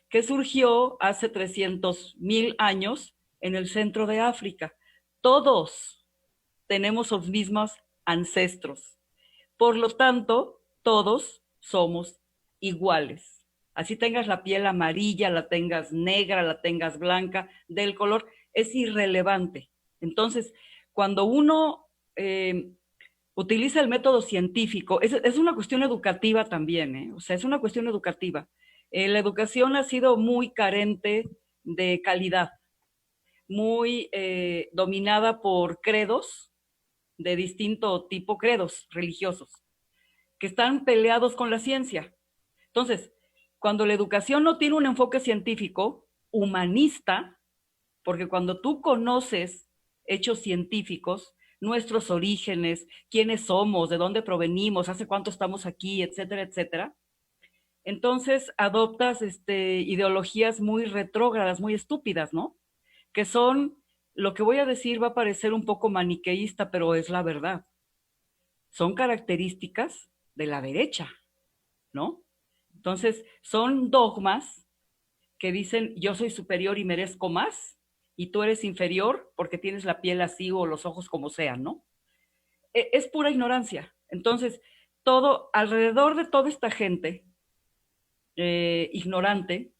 que surgió hace 300,000 años en el centro de África. Todos tenemos los mismos ancestros. Por lo tanto, todos somos iguales. Así tengas la piel amarilla, la tengas negra, la tengas blanca, del color, es irrelevante. Entonces, cuando uno utiliza el método científico, es una cuestión educativa también, o sea, es una cuestión educativa. La educación ha sido muy carente de calidad, muy dominada por credos de distinto tipo, credos religiosos, que están peleados con la ciencia. Entonces, cuando la educación no tiene un enfoque científico, humanista, porque cuando tú conoces hechos científicos, nuestros orígenes, quiénes somos, de dónde provenimos, hace cuánto estamos aquí, etcétera, etcétera, entonces adoptas ideologías muy retrógradas, muy estúpidas, ¿no? Que son, lo que voy a decir va a parecer un poco maniqueísta, pero es la verdad. Son características de la derecha, ¿no? Entonces, son dogmas que dicen yo soy superior y merezco más, y tú eres inferior porque tienes la piel así o los ojos como sean, ¿no? Es pura ignorancia. Entonces, todo, alrededor de toda esta gente ignorante,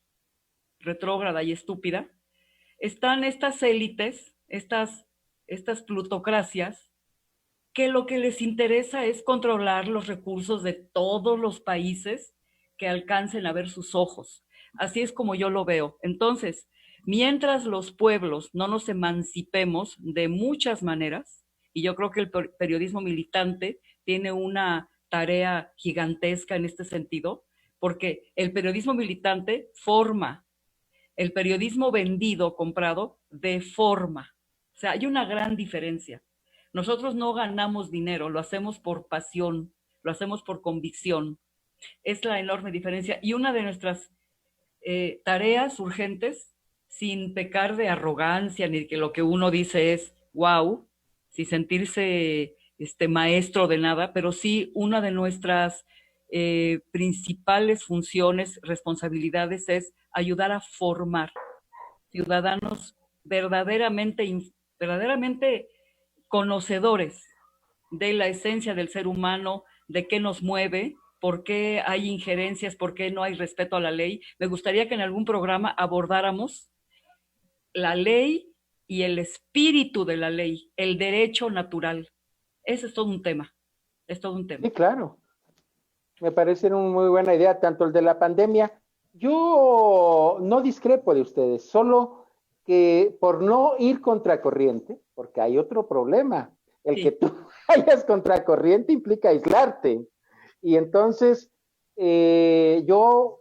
retrógrada y estúpida, están estas élites, estas plutocracias, que lo que les interesa es controlar los recursos de todos los países que alcancen a ver sus ojos. Así es como yo lo veo. Entonces, mientras los pueblos no nos emancipemos de muchas maneras, y yo creo que el periodismo militante tiene una tarea gigantesca en este sentido, porque el periodismo militante forma, el periodismo vendido, comprado, deforma. O sea, hay una gran diferencia. Nosotros no ganamos dinero, lo hacemos por pasión, lo hacemos por convicción. Es la enorme diferencia. Y una de nuestras tareas urgentes, sin pecar de arrogancia, ni que lo que uno dice es wow, sin sentirse maestro de nada, pero sí una de nuestras principales funciones, responsabilidades es ayudar a formar ciudadanos verdaderamente conocedores de la esencia del ser humano, de qué nos mueve, por qué hay injerencias, por qué no hay respeto a la ley. Me gustaría que en algún programa abordáramos la ley y el espíritu de la ley, el derecho natural. Ese es todo un tema, es todo un tema. Sí, claro. Me parece una muy buena idea, tanto el de la pandemia. Yo no discrepo de ustedes, solo que por no ir contracorriente, porque hay otro problema, el sí. Que tú vayas contracorriente implica aislarte. Y entonces, yo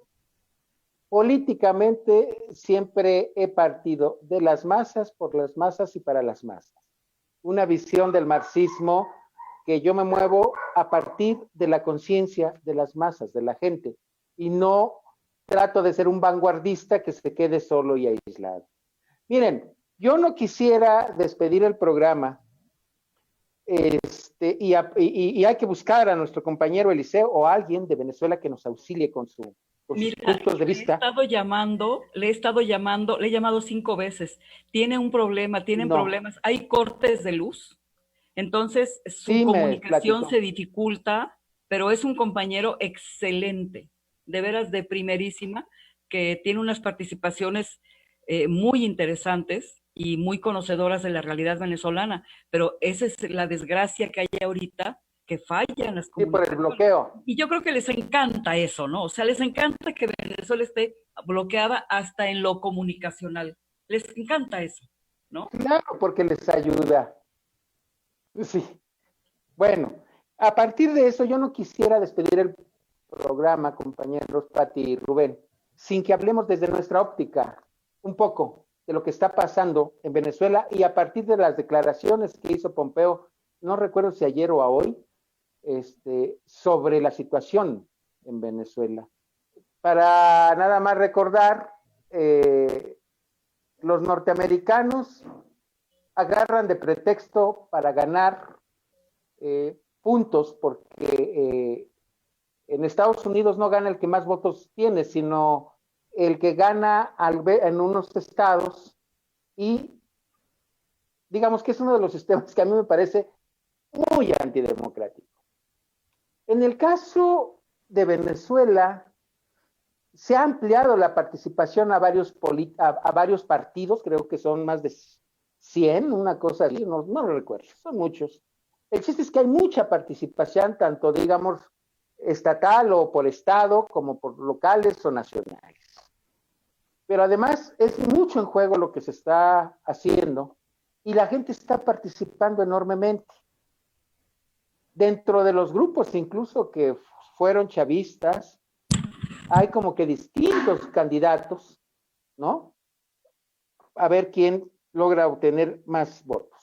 políticamente siempre he partido de las masas, por las masas y para las masas. Una visión del marxismo que yo me muevo a partir de la conciencia de las masas, de la gente, y no trato de ser un vanguardista que se quede solo y aislado. Miren, yo no quisiera despedir el programa, y hay que buscar a nuestro compañero Eliseo o a alguien de Venezuela que nos auxilie con sus puntos de vista. Le he llamado 5 veces. Tienen problemas, hay cortes de luz, entonces su comunicación se dificulta, pero es un compañero excelente, de veras de primerísima, que tiene unas participaciones muy interesantes y muy conocedoras de la realidad venezolana, pero esa es la desgracia que hay ahorita, que fallan las Sí, por el comunicaciones. bloqueo. Y yo creo que les encanta eso, ¿no? O sea, les encanta que Venezuela esté bloqueada hasta en lo comunicacional. Les encanta eso, ¿no? Claro, porque les ayuda. Sí. Bueno, a partir de eso, yo no quisiera despedir el programa, compañeros Pati y Rubén, sin que hablemos desde nuestra óptica un poco de lo que está pasando en Venezuela y a partir de las declaraciones que hizo Pompeo, no recuerdo si ayer o a hoy, sobre la situación en Venezuela. Para nada más recordar, los norteamericanos agarran de pretexto para ganar puntos, porque en Estados Unidos no gana el que más votos tiene, sino el que gana en unos estados, y digamos que es uno de los sistemas que a mí me parece muy antidemocrático. En el caso de Venezuela, se ha ampliado la participación a varios partidos, creo que son más de 100, una cosa así, no lo recuerdo, son muchos. El chiste es que hay mucha participación, tanto digamos estatal o por estado, como por locales o nacionales. Pero además es mucho en juego lo que se está haciendo y la gente está participando enormemente. Dentro de los grupos incluso que fueron chavistas, hay como que distintos candidatos, ¿no? A ver quién logra obtener más votos.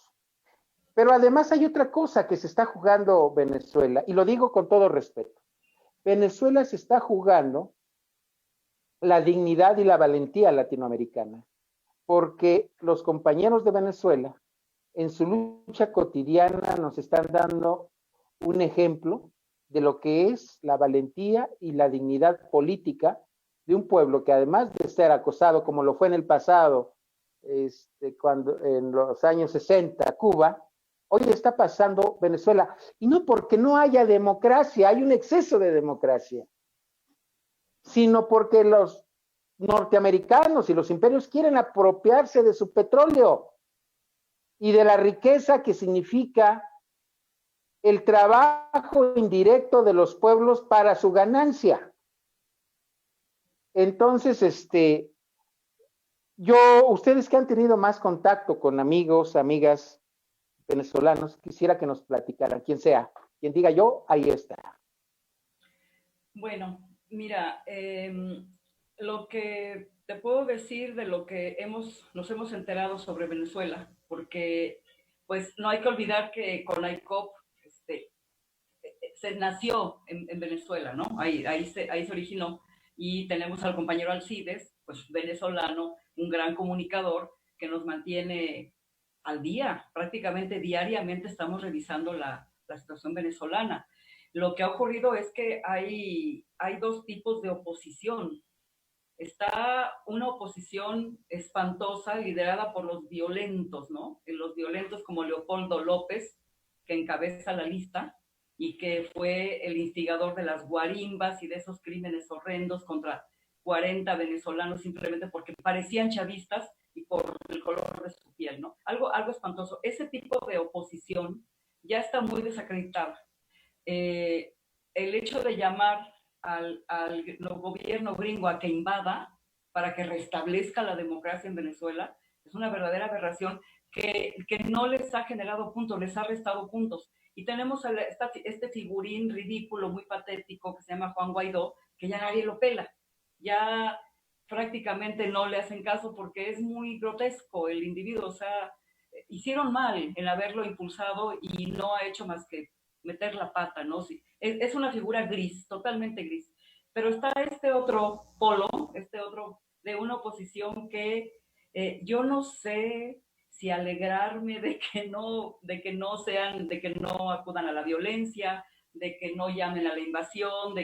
Pero además hay otra cosa que se está jugando Venezuela, y lo digo con todo respeto. Venezuela se está jugando la dignidad y la valentía latinoamericana, porque los compañeros de Venezuela en su lucha cotidiana nos están dando un ejemplo de lo que es la valentía y la dignidad política de un pueblo que, además de ser acosado como lo fue en el pasado, cuando en los años 60 Cuba, hoy está pasando Venezuela, y no porque no haya democracia, hay un exceso de democracia, sino porque los norteamericanos y los imperios quieren apropiarse de su petróleo y de la riqueza que significa el trabajo indirecto de los pueblos para su ganancia. Entonces, ustedes que han tenido más contacto con amigos, amigas venezolanos, quisiera que nos platicaran, quien sea, quien diga yo, ahí está. Bueno, mira, lo que te puedo decir de lo que nos hemos enterado sobre Venezuela, porque pues no hay que olvidar que CONAICOP se nació en Venezuela, ¿no? Ahí se originó, y tenemos al compañero Alcides, pues venezolano, un gran comunicador que nos mantiene al día, prácticamente diariamente estamos revisando la situación venezolana. Lo que ha ocurrido es que hay dos tipos de oposición. Está una oposición espantosa liderada por los violentos, ¿no? Los violentos como Leopoldo López, que encabeza la lista y que fue el instigador de las guarimbas y de esos crímenes horrendos contra 40 venezolanos simplemente porque parecían chavistas y por el color de su piel, ¿no? Algo espantoso. Ese tipo de oposición ya está muy desacreditada. El hecho de llamar al gobierno gringo a que invada para que restablezca la democracia en Venezuela es una verdadera aberración que no les ha generado puntos, les ha restado puntos. Y tenemos este figurín ridículo, muy patético, que se llama Juan Guaidó, que ya nadie lo pela. Ya prácticamente no le hacen caso porque es muy grotesco el individuo. O sea, hicieron mal en haberlo impulsado y no ha hecho más que meter la pata, ¿no? Sí, es una figura gris, totalmente gris. Pero está este otro polo, este otro de una oposición que yo no sé si alegrarme de que no acudan a la violencia, de que no llamen a la invasión,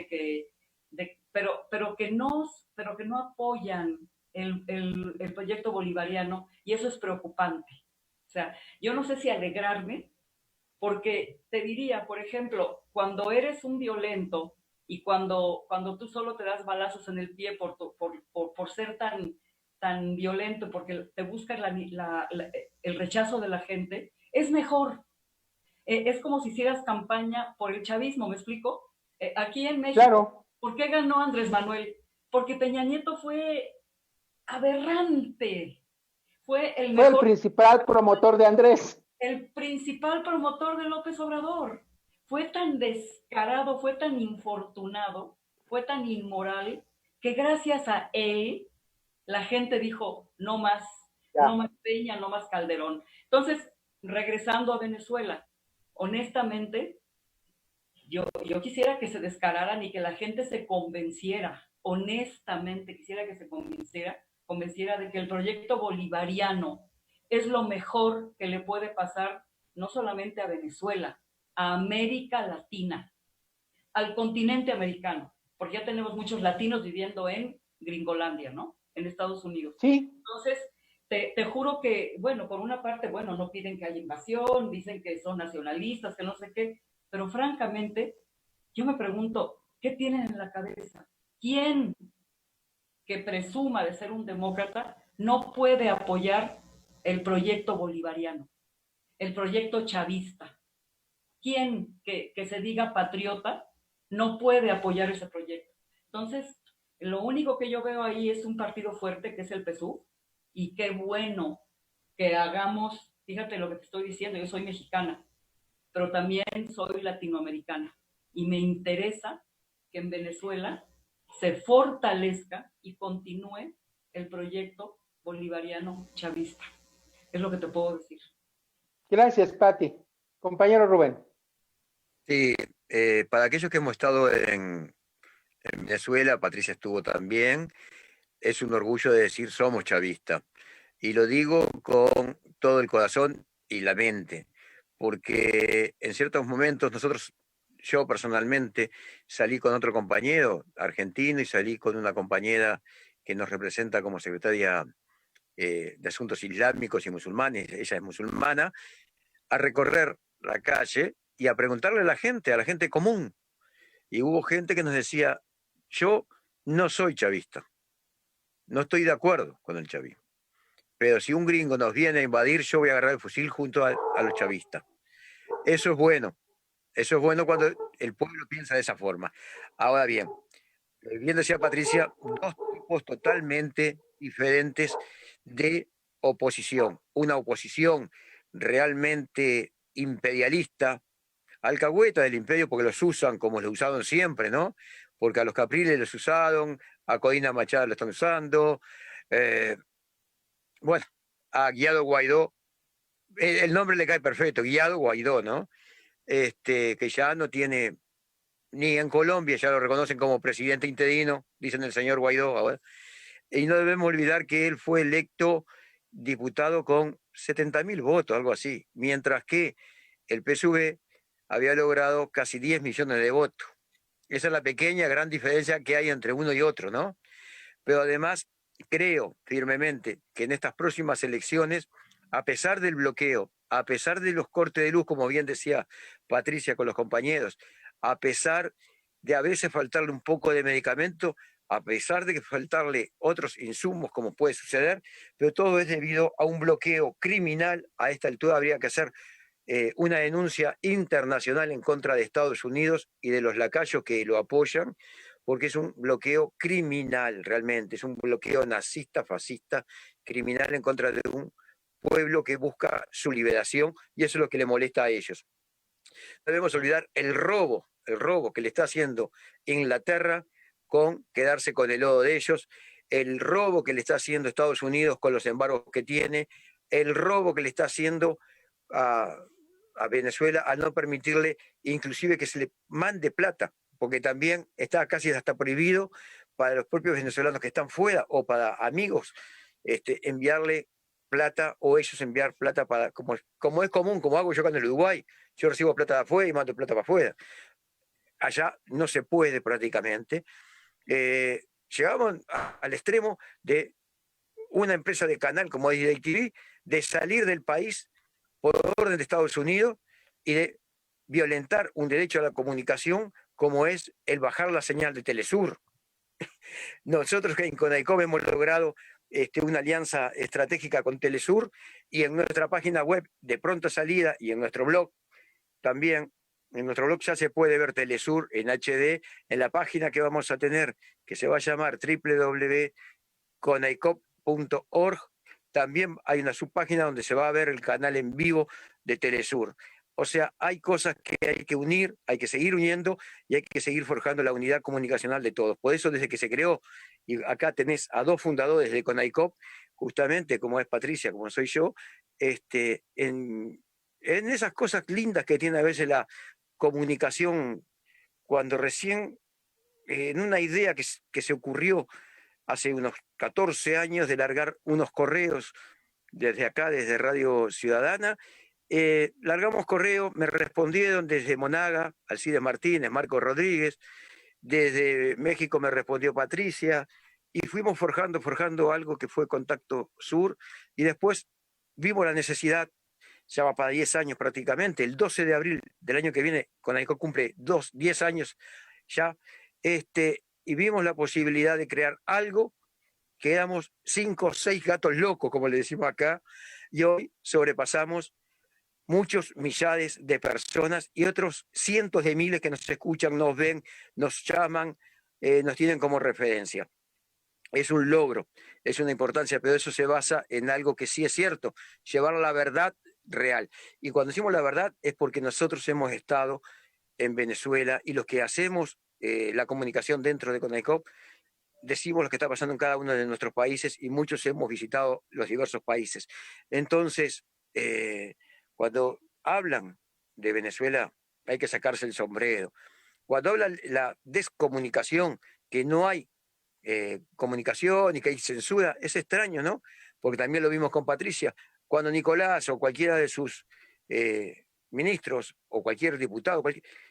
pero que no apoyan el proyecto bolivariano, y eso es preocupante. O sea, yo no sé si alegrarme, porque te diría, por ejemplo, cuando eres un violento y cuando tú solo te das balazos en el pie por ser tan violento, porque te buscas el rechazo de la gente, es mejor. Es como si hicieras campaña por el chavismo, ¿me explico? Aquí en México, Claro, ¿por qué ganó Andrés Manuel? Porque Peña Nieto fue aberrante, fue el fue el mejor, principal promotor de Andrés. el principal promotor de López Obrador. Fue tan descarado, fue tan infortunado, fue tan inmoral, que gracias a él la gente dijo, no Ya. más Peña, no más Calderón. Entonces, regresando a Venezuela, honestamente, yo quisiera que se descararan y que la gente se convenciera, honestamente quisiera que se convenciera de que el proyecto bolivariano es lo mejor que le puede pasar no solamente a Venezuela, a América Latina, al continente americano, porque ya tenemos muchos latinos viviendo en Gringolandia, ¿no? En Estados Unidos. Sí, Entonces, te juro que, bueno, por una parte, bueno, no piden que haya invasión, dicen que son nacionalistas, que no sé qué, pero francamente, yo me pregunto, ¿qué tienen en la cabeza? ¿Quién que presuma de ser un demócrata no puede apoyar el proyecto bolivariano, el proyecto chavista? ¿Quién que se diga patriota no puede apoyar ese proyecto? Entonces, lo único que yo veo ahí es un partido fuerte que es el PSUV, y qué bueno que hagamos, fíjate lo que te estoy diciendo, yo soy mexicana, pero también soy latinoamericana y me interesa que en Venezuela se fortalezca y continúe el proyecto bolivariano chavista. Es lo que te puedo decir. gracias, Patti. Compañero Rubén. Sí, para aquellos que hemos estado en Venezuela, Patricia estuvo también, es un orgullo de decir somos chavistas. Y lo digo con todo el corazón y la mente, porque en ciertos momentos yo personalmente salí con otro compañero argentino y salí con una compañera que nos representa como secretaria de Asuntos Islámicos y Musulmanes, ella es musulmana, a recorrer la calle y a preguntarle a la gente común. Y hubo gente que nos decía, yo no soy chavista, no estoy de acuerdo con el chavismo, pero si un gringo nos viene a invadir, yo voy a agarrar el fusil junto a los chavistas. Eso es bueno cuando el pueblo piensa de esa forma. Ahora bien, bien decía Patricia, dos tipos totalmente diferentes de oposición. Una oposición realmente imperialista, alcahueta del imperio porque los usan como los usaron siempre, ¿no? Porque a los Capriles los usaron, a Corina Machado lo están usando, eh, bueno, a Guiado Guaidó, el nombre le cae perfecto, Guiado Guaidó, ¿no? Que ya no tiene, ni en Colombia ya lo reconocen como presidente interino, dicen el señor Guaidó ahora, y no debemos olvidar que él fue electo diputado con 70.000 votos, algo así, mientras que el PSUV había logrado casi 10 millones de votos. Esa es la pequeña, gran diferencia que hay entre uno y otro, ¿no? Pero además, creo firmemente que en estas próximas elecciones, a pesar del bloqueo, a pesar de los cortes de luz, como bien decía Patricia con los compañeros, a pesar de a veces faltarle un poco de medicamento, a pesar de que faltarle otros insumos, como puede suceder, pero todo es debido a un bloqueo criminal. A esta altura habría que hacer una denuncia internacional en contra de Estados Unidos y de los lacayos que lo apoyan, porque es un bloqueo criminal realmente, es un bloqueo nazista, fascista, criminal en contra de un pueblo que busca su liberación, y eso es lo que le molesta a ellos. No debemos olvidar el robo que le está haciendo Inglaterra con quedarse con el lodo de ellos, el robo que le está haciendo Estados Unidos con los embargos que tiene, el robo que le está haciendo a Venezuela al no permitirle inclusive que se le mande plata, porque también está casi hasta prohibido para los propios venezolanos que están fuera o para amigos enviarle plata o ellos enviar plata para, como es común, como hago yo acá en el Uruguay, yo recibo plata de afuera y mando plata para afuera. Allá no se puede prácticamente. Llegamos al extremo de una empresa de canal como es DirecTV de salir del país por orden de Estados Unidos y de violentar un derecho a la comunicación como es el bajar la señal de Telesur. Nosotros en Conaicom hemos logrado una alianza estratégica con Telesur, y en nuestra página web de pronta salida y en nuestro blog también en nuestro blog ya se puede ver Telesur en HD, en la página que vamos a tener, que se va a llamar www.conaicop.org. También hay una subpágina donde se va a ver el canal en vivo de Telesur. O sea, hay cosas que hay que unir, hay que seguir uniendo y hay que seguir forjando la unidad comunicacional de todos. Por eso, desde que se creó, y acá tenés a dos fundadores de Conaicop, justamente como es Patricia, como soy yo, en esas cosas lindas que tiene a veces la comunicación, cuando recién, en una idea que se ocurrió hace unos 14 años de largar unos correos desde acá, desde Radio Ciudadana, largamos correo, me respondieron desde Monaga, Alcides Martínez, Marco Rodríguez, desde México me respondió Patricia, y fuimos forjando algo que fue Contacto Sur, y después vimos la necesidad, ya va para 10 años prácticamente, el 12 de abril del año que viene, Conaicop cumple 10 años ya, y vimos la posibilidad de crear algo que éramos 5 o 6 gatos locos, como le decimos acá, y hoy sobrepasamos muchos millares de personas y otros cientos de miles que nos escuchan, nos ven, nos llaman, nos tienen como referencia. Es un logro, es una importancia, pero eso se basa en algo que sí es cierto, llevar la verdad real. Y cuando decimos la verdad es porque nosotros hemos estado en Venezuela y los que hacemos la comunicación dentro de Conaicop, decimos lo que está pasando en cada uno de nuestros países y muchos hemos visitado los diversos países. Entonces, cuando hablan de Venezuela, hay que sacarse el sombrero. Cuando hablan la descomunicación, que no hay comunicación y que hay censura, es extraño, ¿no? Porque también lo vimos con Patricia. Cuando Nicolás o cualquiera de sus ministros o cualquier diputado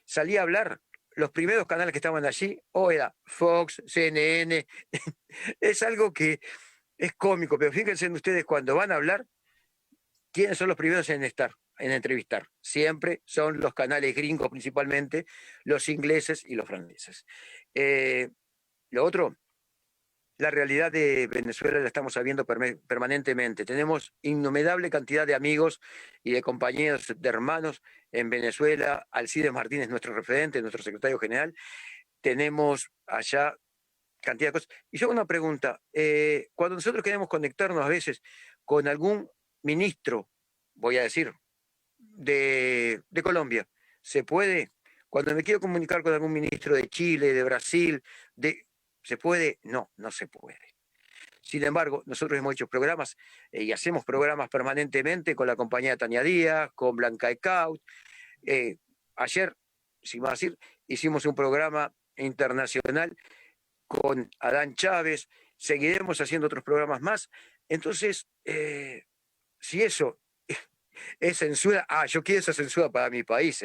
salía a hablar, los primeros canales que estaban allí, o era Fox, CNN, es algo que es cómico, pero fíjense en ustedes cuando van a hablar, ¿quiénes son los primeros en entrevistar? Siempre son los canales gringos principalmente, los ingleses y los franceses. Lo otro, la realidad de Venezuela la estamos sabiendo permanentemente. Tenemos innumerable cantidad de amigos y de compañeros, de hermanos en Venezuela. Alcides Martínez, nuestro referente, nuestro secretario general. Tenemos allá cantidad de cosas. Y yo hago una pregunta. Cuando nosotros queremos conectarnos a veces con algún ministro, voy a decir, de Colombia, ¿se puede? Cuando me quiero comunicar con algún ministro de Chile, de Brasil, ¿se puede? No, no se puede. Sin embargo, nosotros hemos hecho programas y hacemos programas permanentemente con la compañía Tania Díaz, con Blanca Ecaut. Ayer, sin más decir, hicimos un programa internacional con Adán Chávez, seguiremos haciendo otros programas más. Entonces, si eso es censura, yo quiero esa censura para mi país,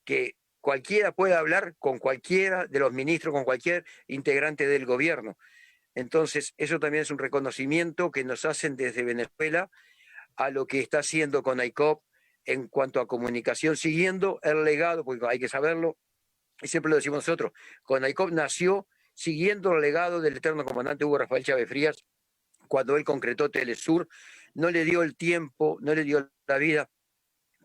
que cualquiera pueda hablar con cualquiera de los ministros, con cualquier integrante del gobierno. Entonces, eso también es un reconocimiento que nos hacen desde Venezuela a lo que está haciendo Conaicop en cuanto a comunicación, siguiendo el legado, porque hay que saberlo, y siempre lo decimos nosotros, Conaicop nació siguiendo el legado del eterno comandante Hugo Rafael Chávez Frías, cuando él concretó Telesur, no le dio el tiempo, no le dio la vida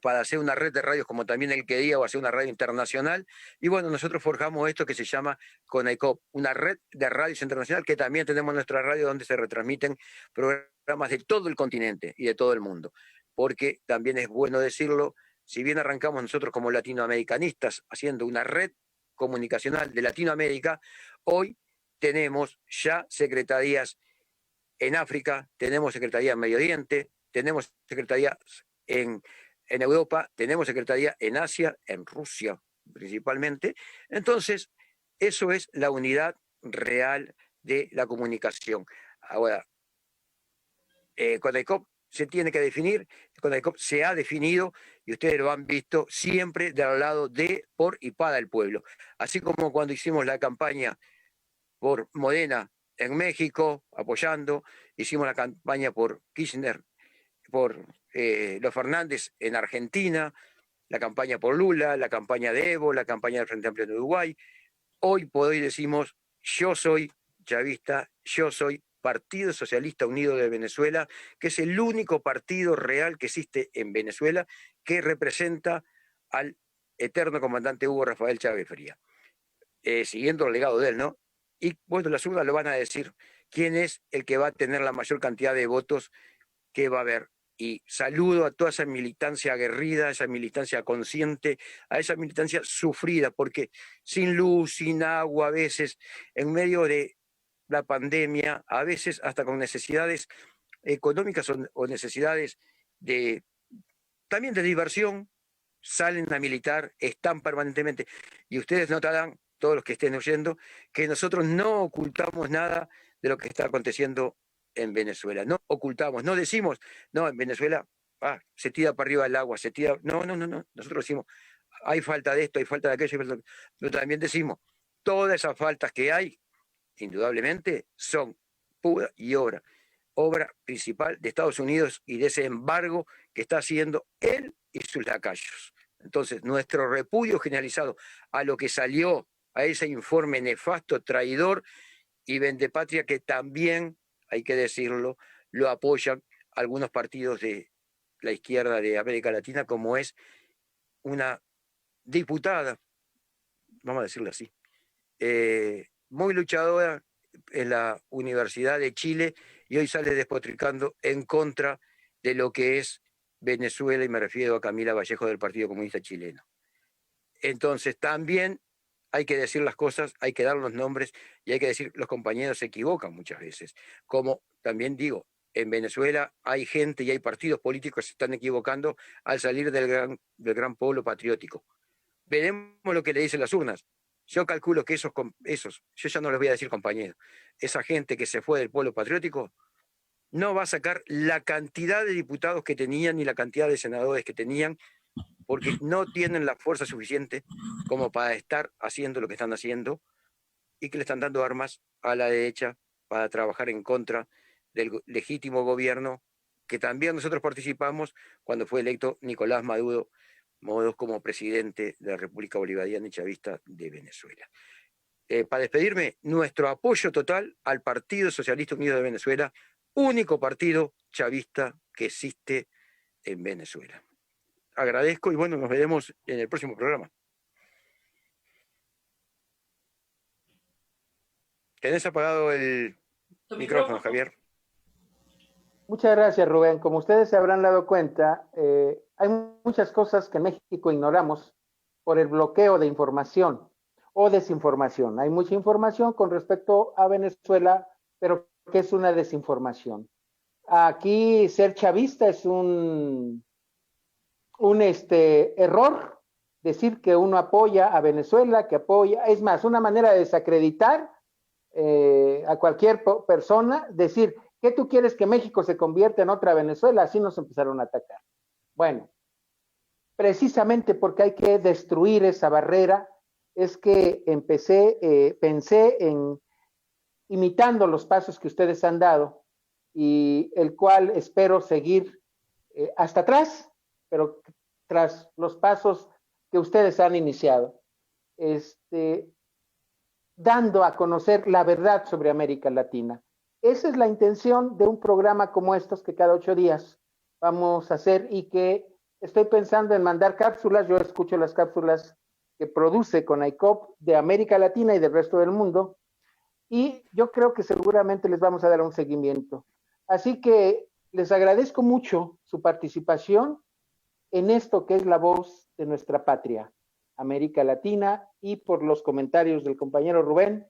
para hacer una red de radios como también él quería, o hacer una radio internacional, y bueno, nosotros forjamos esto que se llama Conaicop, una red de radios internacional, que también tenemos nuestra radio donde se retransmiten programas de todo el continente y de todo el mundo, porque también es bueno decirlo, si bien arrancamos nosotros como latinoamericanistas haciendo una red comunicacional de Latinoamérica, hoy tenemos ya secretarías en África, tenemos secretaría en Medio Oriente, tenemos secretarías en Europa, tenemos secretaría en Asia, en Rusia principalmente. Entonces, eso es la unidad real de la comunicación. Ahora, Conaicop se tiene que definir, Conaicop se ha definido y ustedes lo han visto siempre del lado de, por y para el pueblo. Así como cuando hicimos la campaña por Morena en México, apoyando, hicimos la campaña por Kirchner, por los Fernández en Argentina, la campaña por Lula, la campaña de Evo, la campaña del Frente Amplio en Uruguay. Hoy por hoy decimos, yo soy chavista, yo soy Partido Socialista Unido de Venezuela, que es el único partido real que existe en Venezuela que representa al eterno comandante Hugo Rafael Chávez Fría, siguiendo el legado de él, ¿no? Y bueno, las urnas lo van a decir quién es el que va a tener la mayor cantidad de votos que va a haber. Y saludo a toda esa militancia aguerrida, esa militancia consciente, a esa militancia sufrida, porque sin luz, sin agua, a veces, en medio de la pandemia, a veces hasta con necesidades económicas o necesidades de también de diversión, salen a militar, están permanentemente. Y ustedes notarán, todos los que estén oyendo, que nosotros no ocultamos nada de lo que está aconteciendo en Venezuela. No ocultamos, no decimos, no, en Venezuela se tira para arriba el agua, se tira. No. Nosotros decimos, hay falta de esto, hay falta de aquello, pero también decimos, todas esas faltas que hay, indudablemente, son pura y obra principal de Estados Unidos y de ese embargo que está haciendo él y sus lacayos. Entonces, nuestro repudio generalizado a lo que salió, a ese informe nefasto, traidor y vendepatria que también, hay que decirlo, lo apoyan algunos partidos de la izquierda de América Latina, como es una diputada, vamos a decirlo así, muy luchadora en la Universidad de Chile y hoy sale despotricando en contra de lo que es Venezuela, y me refiero a Camila Vallejo del Partido Comunista Chileno. Entonces también hay que decir las cosas, hay que dar los nombres y hay que decir los compañeros se equivocan muchas veces. Como también digo, en Venezuela hay gente y hay partidos políticos que se están equivocando al salir del gran pueblo patriótico. Veremos lo que le dicen las urnas. Yo calculo que esos, yo ya no les voy a decir compañeros, esa gente que se fue del pueblo patriótico no va a sacar la cantidad de diputados que tenían ni la cantidad de senadores que tenían, porque no tienen la fuerza suficiente como para estar haciendo lo que están haciendo y que le están dando armas a la derecha para trabajar en contra del legítimo gobierno que también nosotros participamos cuando fue electo Nicolás Maduro como presidente de la República Bolivariana y Chavista de Venezuela. Para despedirme, nuestro apoyo total al Partido Socialista Unido de Venezuela, único partido chavista que existe en Venezuela. Agradezco y bueno, nos veremos en el próximo programa. ¿Tenés apagado el micrófono, Javier? Muchas gracias, Rubén. Como ustedes se habrán dado cuenta, hay muchas cosas que en México ignoramos por el bloqueo de información o desinformación. Hay mucha información con respecto a Venezuela, pero que es una desinformación. Aquí ser chavista es un error, decir que uno apoya a Venezuela, que apoya, es más, una manera de desacreditar a cualquier persona, decir, ¿qué tú quieres que México se convierta en otra Venezuela? Así nos empezaron a atacar. Bueno, precisamente porque hay que destruir esa barrera, es que pensé en imitando los pasos que ustedes han dado y el cual espero seguir hasta atrás, pero tras los pasos que ustedes han iniciado, dando a conocer la verdad sobre América Latina. Esa es la intención de un programa como estos que cada 8 días vamos a hacer y que estoy pensando en mandar cápsulas. Yo escucho las cápsulas que produce CONAICOP de América Latina y del resto del mundo y yo creo que seguramente les vamos a dar un seguimiento. Así que les agradezco mucho su participación en esto que es la voz de nuestra patria, América Latina, y por los comentarios del compañero Rubén,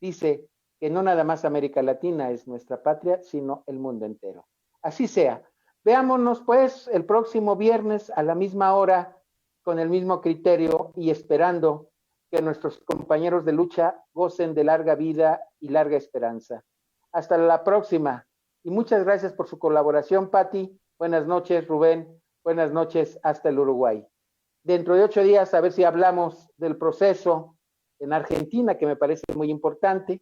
dice que no nada más América Latina es nuestra patria, sino el mundo entero. Así sea. Veámonos pues el próximo viernes a la misma hora, con el mismo criterio y esperando que nuestros compañeros de lucha gocen de larga vida y larga esperanza. Hasta la próxima. Y muchas gracias por su colaboración, Pati. Buenas noches, Rubén. Buenas noches hasta el Uruguay. Dentro de 8 días, a ver si hablamos del proceso en Argentina, que me parece muy importante,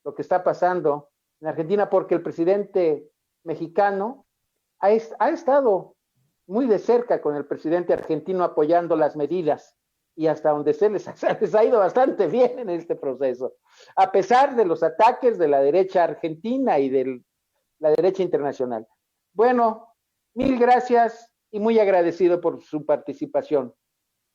lo que está pasando en Argentina, porque el presidente mexicano ha estado muy de cerca con el presidente argentino apoyando las medidas y hasta donde se les ha ido bastante bien en este proceso, a pesar de los ataques de la derecha argentina y de la derecha internacional. Bueno, mil gracias y muy agradecido por su participación.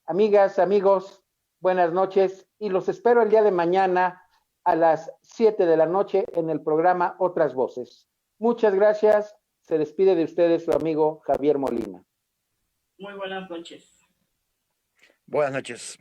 Amigas, amigos, buenas noches y los espero el día de mañana a las 7 de la noche en el programa Otras Voces. Muchas gracias. Se despide de ustedes su amigo Javier Molina. Muy buenas noches. Buenas noches.